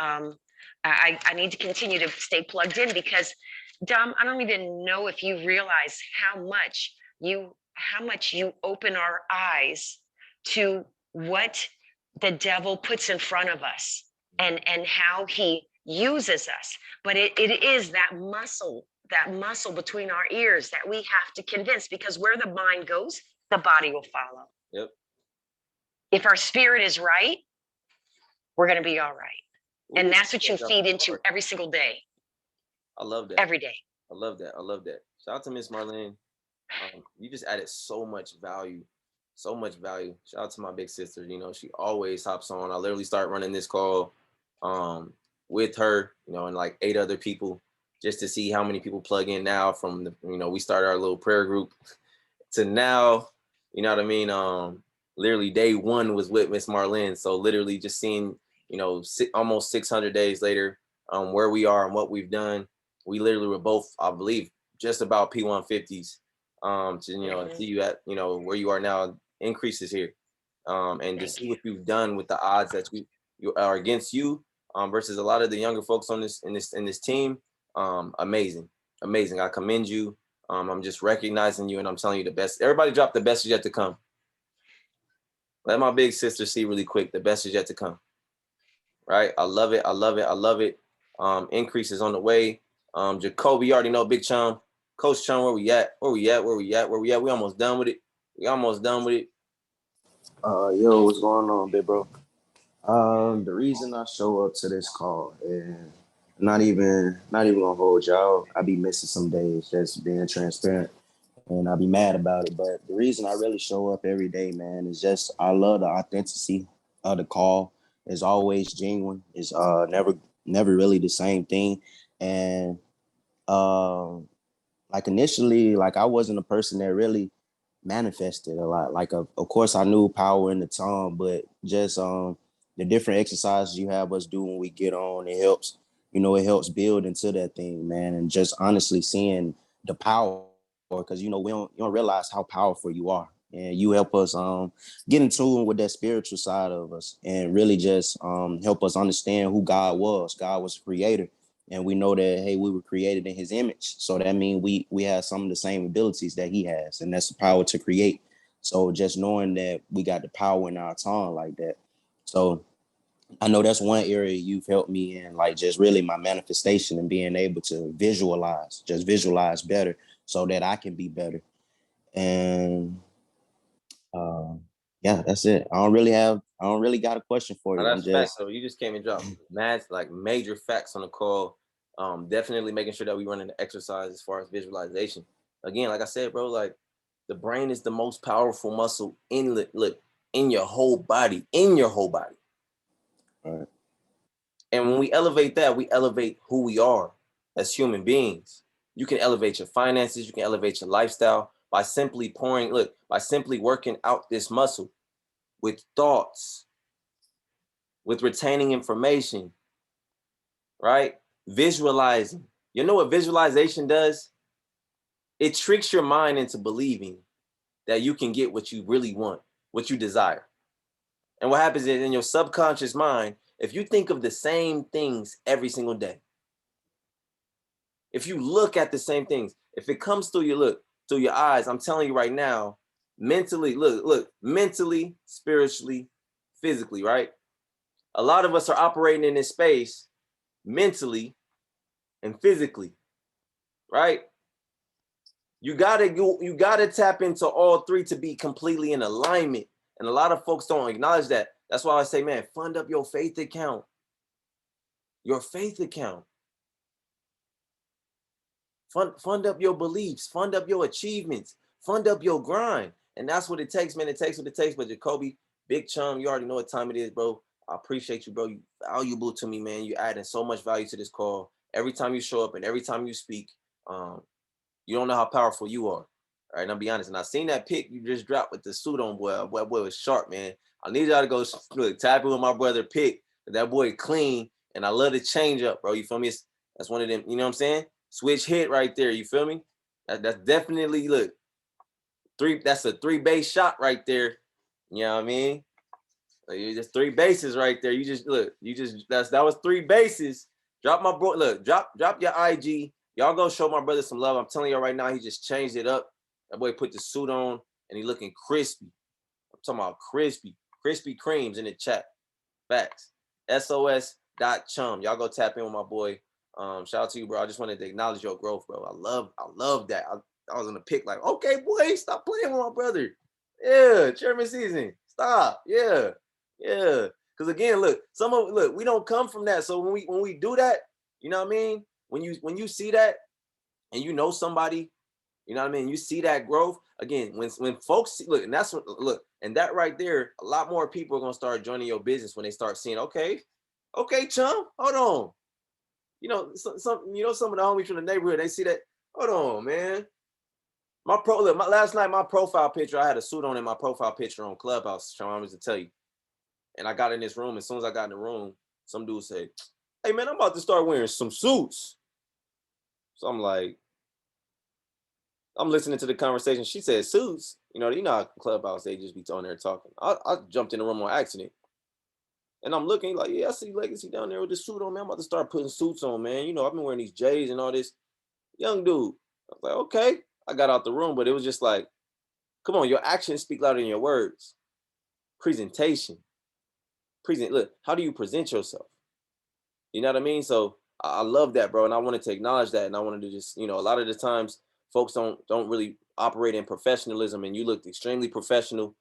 S6: I need to continue to stay plugged in, because Dom, I don't even know if you realize how much you open our eyes to what the devil puts in front of us, and how he uses us. But it is that muscle between our ears that we have to convince, because where the mind goes, the body will follow.
S1: Yep.
S6: If our spirit is right, we're going to be all right. And that's what you feed into every single day.
S1: I love that.
S6: Every day.
S1: I love that. I love that. Shout out to Miss Marlene. You just added so much value. So much value. Shout out to my big sister. You know, she always hops on. I literally start running this call with her, you know, and like 8 other people, just to see how many people plug in now from the, you know, we started our little prayer group to now, you know what I mean? Literally day 1 was with Miss Marlene. So literally just seeing, you know, almost 600 days later, where we are and what we've done. We literally were both, I believe, just about P150s. To, you know, see you at, you know, where you are now, increases here. And to see what you've done with the odds that you are against you, versus a lot of the younger folks on this team. Amazing. I commend you. I'm just recognizing you, and I'm telling you the best. Everybody drop the best is yet to come. Let my big sister see really quick. The best is yet to come. Right? I love it. I love it. I love it. Increase is on the way. Jacoby, you already know, Big Chum. Coach Chum, where we at? Where we at? We almost done with it.
S3: Yo, what's going on, big bro? The reason I show up to this call, and not even gonna hold y'all. I be missing some days, just being transparent, and I be mad about it. But the reason I really show up every day, man, is just I love the authenticity of the call. It's always genuine. It's never really the same thing, and like initially, like I wasn't a person that really manifested a lot. Like of course I knew power in the tongue, but just the different exercises you have us do when we get on, it helps, you know, it helps build into that thing, man. And just honestly seeing the power, because you know, you don't realize how powerful you are. And you help us get in tune with that spiritual side of us, and really just help us understand who God was. God was a creator. And we know that, hey, we were created in his image. So that means we have some of the same abilities that he has, and that's the power to create. So just knowing that we got the power in our tongue like that. So I know that's one area you've helped me in, like just really my manifestation and being able to visualize better so that I can be better. And yeah, that's it. I don't really got a question for you.
S1: Now
S3: I'm
S1: that's facts.
S3: just
S1: So you just came and dropped mad, like major facts on the call. Definitely making sure that we run into exercise as far as visualization. Again, like I said, bro, like the brain is the most powerful muscle in your whole body,
S3: all right.
S1: And when we elevate that, we elevate who we are as human beings. You can elevate your finances, you can elevate your lifestyle by simply working out this muscle with thoughts, with retaining information, right? Visualizing. You know what visualization does? It tricks your mind into believing that you can get what you really want, what you desire. And what happens is in your subconscious mind, if you think of the same things every single day, if you look at the same things, if it comes through your eyes, I'm telling you right now, mentally, mentally, spiritually, physically, right? A lot of us are operating in this space mentally and physically, right? You gotta tap into all 3 to be completely in alignment. And a lot of folks don't acknowledge that. That's why I say, man, fund up your faith account. Your faith account. Fund up your beliefs, fund up your achievements, fund up your grind. And that's what it takes, man. It takes what it takes. But Jacoby, Big Chum, you already know what time it is, bro. I appreciate you, bro. You valuable to me, man. You adding so much value to this call. every time you show up and every time you speak, you don't know how powerful you are. All right, and I'll be honest. And I seen that pic you just dropped with the suit on, boy. That boy was sharp, man. I need y'all to go look, tap in with my brother Pick. That boy clean, and I love the change up, bro. You feel me? That's one of them, you know what I'm saying? Switch hit right there, you feel me? That's definitely, look, that's a 3 base shot right there. You know what I mean? Like, you just 3 bases right there. You just look, that was 3 bases. Drop my bro, look, drop your IG. Y'all go show my brother some love. I'm telling you right now, he just changed it up. That boy put the suit on and he looking crispy. I'm talking about crispy. Krispy Kremes in the chat. Facts. SOS.chum. Y'all go tap in with my boy. Shout out to you, bro. I just wanted to acknowledge your growth, bro. I love that. I was on the pick like, okay, boy, stop playing with my brother. Yeah, chairman season. Stop. Yeah. Because again, look, we don't come from that. So when we do that, you know what I mean? When you see that and you know somebody, you know what I mean? You see that growth. Again, when folks see, look, and that's what look, and that right there, a lot more people are gonna start joining your business when they start seeing, okay, chum, hold on. You know, some of the homies from the neighborhood, they see that. Hold on, man. Last night, my profile picture, I had a suit on in my profile picture on Clubhouse, Sean, I was to tell you. And I got in this room. As soon as I got in the room, some dude said, hey man, I'm about to start wearing some suits. So I'm like, I'm listening to the conversation. She said suits. You know how Clubhouse, they just be on there talking. I jumped in the room on accident. And I'm looking like, yeah, I see Legacy down there with the suit on, man. I'm about to start putting suits on, man. You know, I've been wearing these J's and all this. Young dude. I was like, okay. I got out the room, but it was just like, come on, your actions speak louder than your words. Presentation. Look, how do you present yourself? You know what I mean? So I love that, bro. And I wanted to acknowledge that. And I wanted to just, a lot of the times folks don't really operate in professionalism, and you looked extremely professional.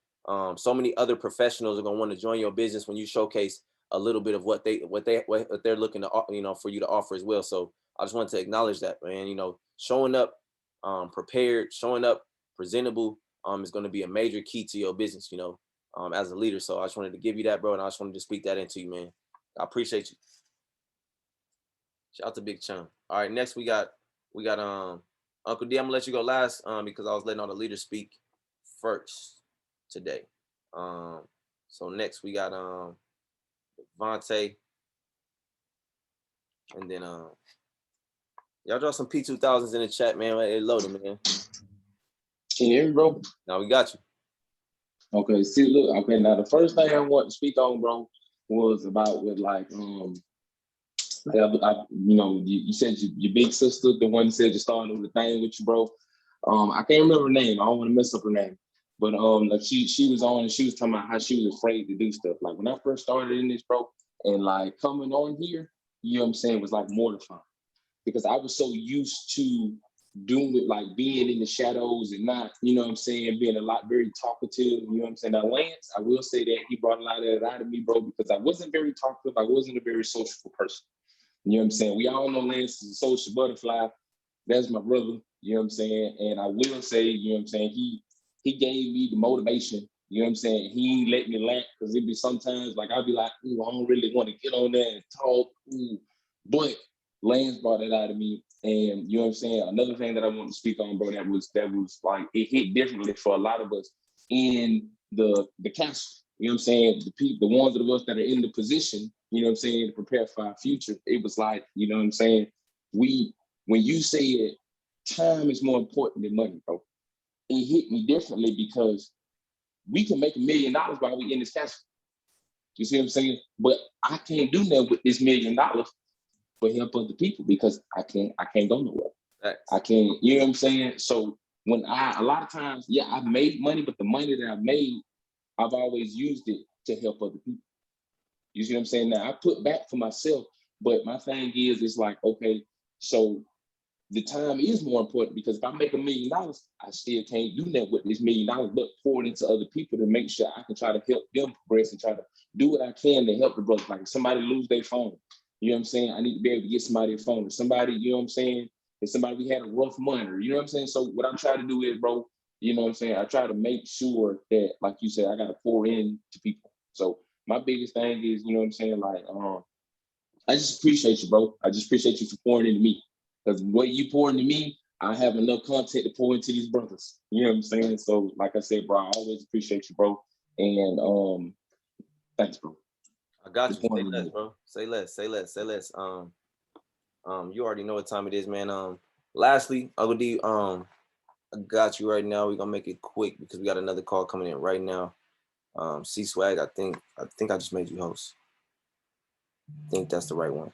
S1: So many other professionals are gonna want to join your business when you showcase a little bit of what they're looking to, for you to offer as well. So I just wanted to acknowledge that, man. Showing up prepared, showing up presentable is going to be a major key to your business, as a leader. So I just wanted to give you that, bro, and I just wanted to speak that into you, man. I appreciate you. Shout out to Big Chum. All right, next we got Uncle D. I'm gonna let you go last because I was letting all the leaders speak first today. So next we got Vontae, and then y'all drop some P2000s in the chat, man. It loaded, man.
S11: Can you hear me, bro?
S1: Now we got you.
S11: Okay, see, look, okay, now the first thing I want to speak on, bro, was about with you said your big sister, the one that said you're starting with the thing with you, bro. I can't remember her name. I don't want to mess up her name. But like she was on and she was talking about how she was afraid to do stuff. Like when I first started in this, bro, and like coming on here, you know what I'm saying, was like mortifying. Because I was so used to doing it, like being in the shadows and not, you know what I'm saying, being a lot very talkative, you know what I'm saying. Now Lance, I will say that he brought a lot of that out of me, bro, because I wasn't very talkative. I wasn't a very sociable person. You know what I'm saying? We all know Lance is a social butterfly. That's my brother, you know what I'm saying? And I will say, you know what I'm saying, he gave me the motivation, you know what I'm saying? He ain't let me lack, because it'd be sometimes like I'd be like, ooh, I don't really want to get on there and talk. Ooh. But Lance brought it out of me. And you know what I'm saying? Another thing that I want to speak on, bro, that was like, it hit differently for a lot of us in the castle. You know what I'm saying? The ones of us that are in the position, you know what I'm saying, to prepare for our future. It was like, you know what I'm saying? When you said time is more important than money, bro, it hit me differently because we can make $1 million while we in this castle. You see what I'm saying? But I can't do nothing with this $1 million for help other people because I can't go nowhere.
S1: Right.
S11: I can't, you know what I'm saying? So when a lot of times, yeah, I've made money, but the money that I've made, I've always used it to help other people. You see what I'm saying? Now I put back for myself, but my thing is, it's like, okay, so the time is more important because if I make $1 million, I still can't do that with this $1 million, but pour it into other people to make sure I can try to help them progress and try to do what I can to help the brothers. Like if somebody lose their phone, you know what I'm saying? I need to be able to get somebody a phone. If somebody, you know what I'm saying? If somebody we had a rough month, or you know what I'm saying? So what I try to do is, bro, you know what I'm saying? I try to make sure that, like you said, I got to pour in to people. So my biggest thing is, you know what I'm saying? Like, I just appreciate you, bro. I just appreciate you for pouring into me. Because what you pour into me, I have enough content to pour into these brothers. You know what I'm saying? So, like I said, bro, I always appreciate you, bro. And thanks, bro.
S1: I got you. Say less, bro. Say less. Say less. Say less. You already know what time it is, man. Lastly, Uncle D, I got you right now. We're gonna make it quick because we got another call coming in right now. C Swag, I think I just made you host. I think that's the right one.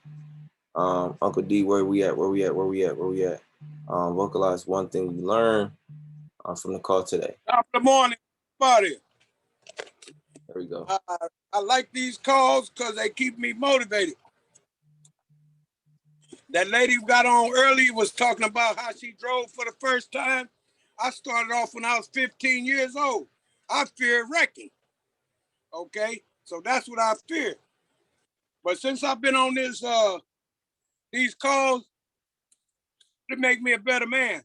S1: Uncle D, where we at? Vocalize one thing you learned from the call today.
S12: Top of the morning, buddy.
S1: There we go.
S12: I like these calls because they keep me motivated. That lady who got on early was talking about how she drove for the first time. I started off when I was 15 years old. I feared wrecking. Okay, so that's what I fear. But since I've been on these calls, it make me a better man.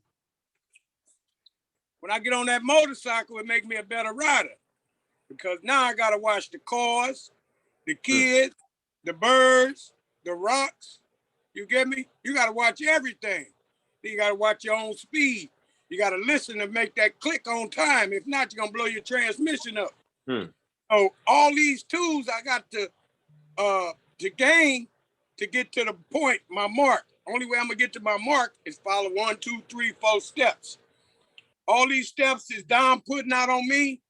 S12: When I get on that motorcycle, it make me a better rider because now I gotta watch the cars, the kids, the birds, the rocks. You get me? You gotta watch everything. You gotta watch your own speed. You gotta listen to make that click on time. If not, you're gonna blow your transmission up. So all these tools I got to gain to get to the point, my mark. Only way I'm gonna get to my mark is follow 1, 2, 3, 4 steps. All these steps is Dom putting out on me.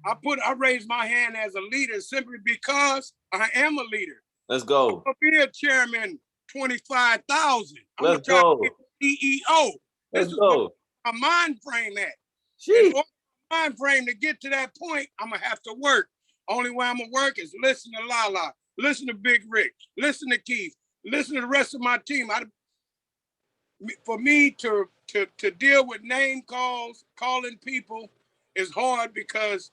S12: I raise my hand as a leader simply because I am a leader.
S1: Let's go.
S12: I'm gonna be a chairman 25,000. I'm
S1: Let's
S12: gonna try
S1: go.
S12: to get CEO.
S1: Let's go.
S12: My mind frame at.
S1: Jeez.
S12: In order for my mind frame to get to that point, I'm gonna have to work. Only way I'm gonna work is listen to Lala, listen to Big Rick, listen to Keith, listen to the rest of my team. For me to deal with name calls, calling people is hard because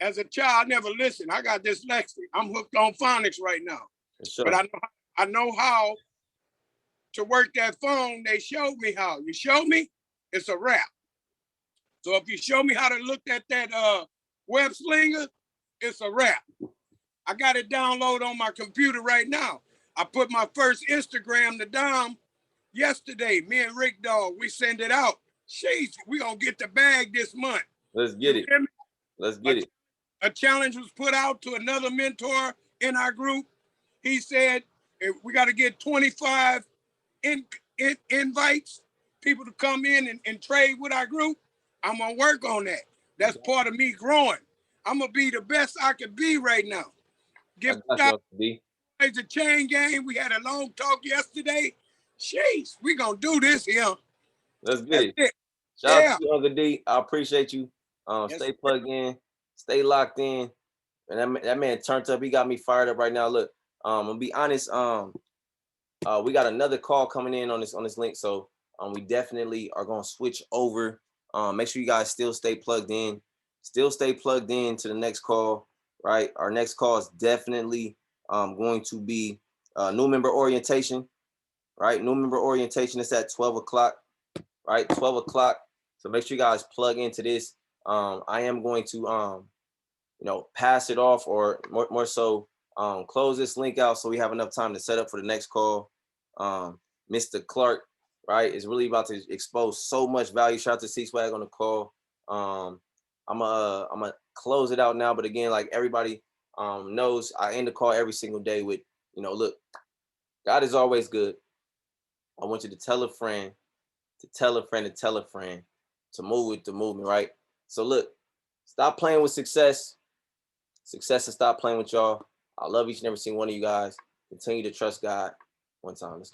S12: as a child, I never listened. I got dyslexia. I'm hooked on phonics right now.
S1: Sure.
S12: But I know how to work that phone. They showed me how. You show me, it's a wrap. So if you show me how to look at that web slinger, it's a wrap. I got it downloaded on my computer right now. I put my first Instagram to Dom yesterday. Me and Rick Dog, we send it out. Jeez, we gonna get the bag this month.
S1: Let's get it. Let's get it.
S12: A challenge was put out to another mentor in our group. He said, we got to get 25 invites, people to come in and trade with our group. I'm going to work on that. That's part of me growing. I'm going to be the best I can be right now. Give it's a chain game. We had a long talk yesterday. Jeez, we going to do this here.
S1: Let's get it. Shout out to you, Uncle D. I appreciate you. Stay plugged in. Stay locked in. And that man turned up. He got me fired up right now. Look, I'm gonna be honest. We got another call coming in on this link. So we definitely are gonna switch over. Make sure you guys still stay plugged in. Still stay plugged in to the next call. Right. Our next call is definitely going to be new member orientation. Right. New member orientation is at 12 o'clock. Right. 12 o'clock. So make sure you guys plug into this. I am going to pass it off, or more so close this link out so we have enough time to set up for the next call. Mr. Clark, right, is really about to expose so much value. Shout out to C-Swag on the call. I'm gonna close it out now, but again, like everybody knows, I end the call every single day with, look, God is always good. I want you to tell a friend, to tell a friend, to tell a friend, to move with the movement, right? So look, stop playing with success. Success and stop playing with y'all. I love each and every single one of you guys. Continue to trust God. One time, let's get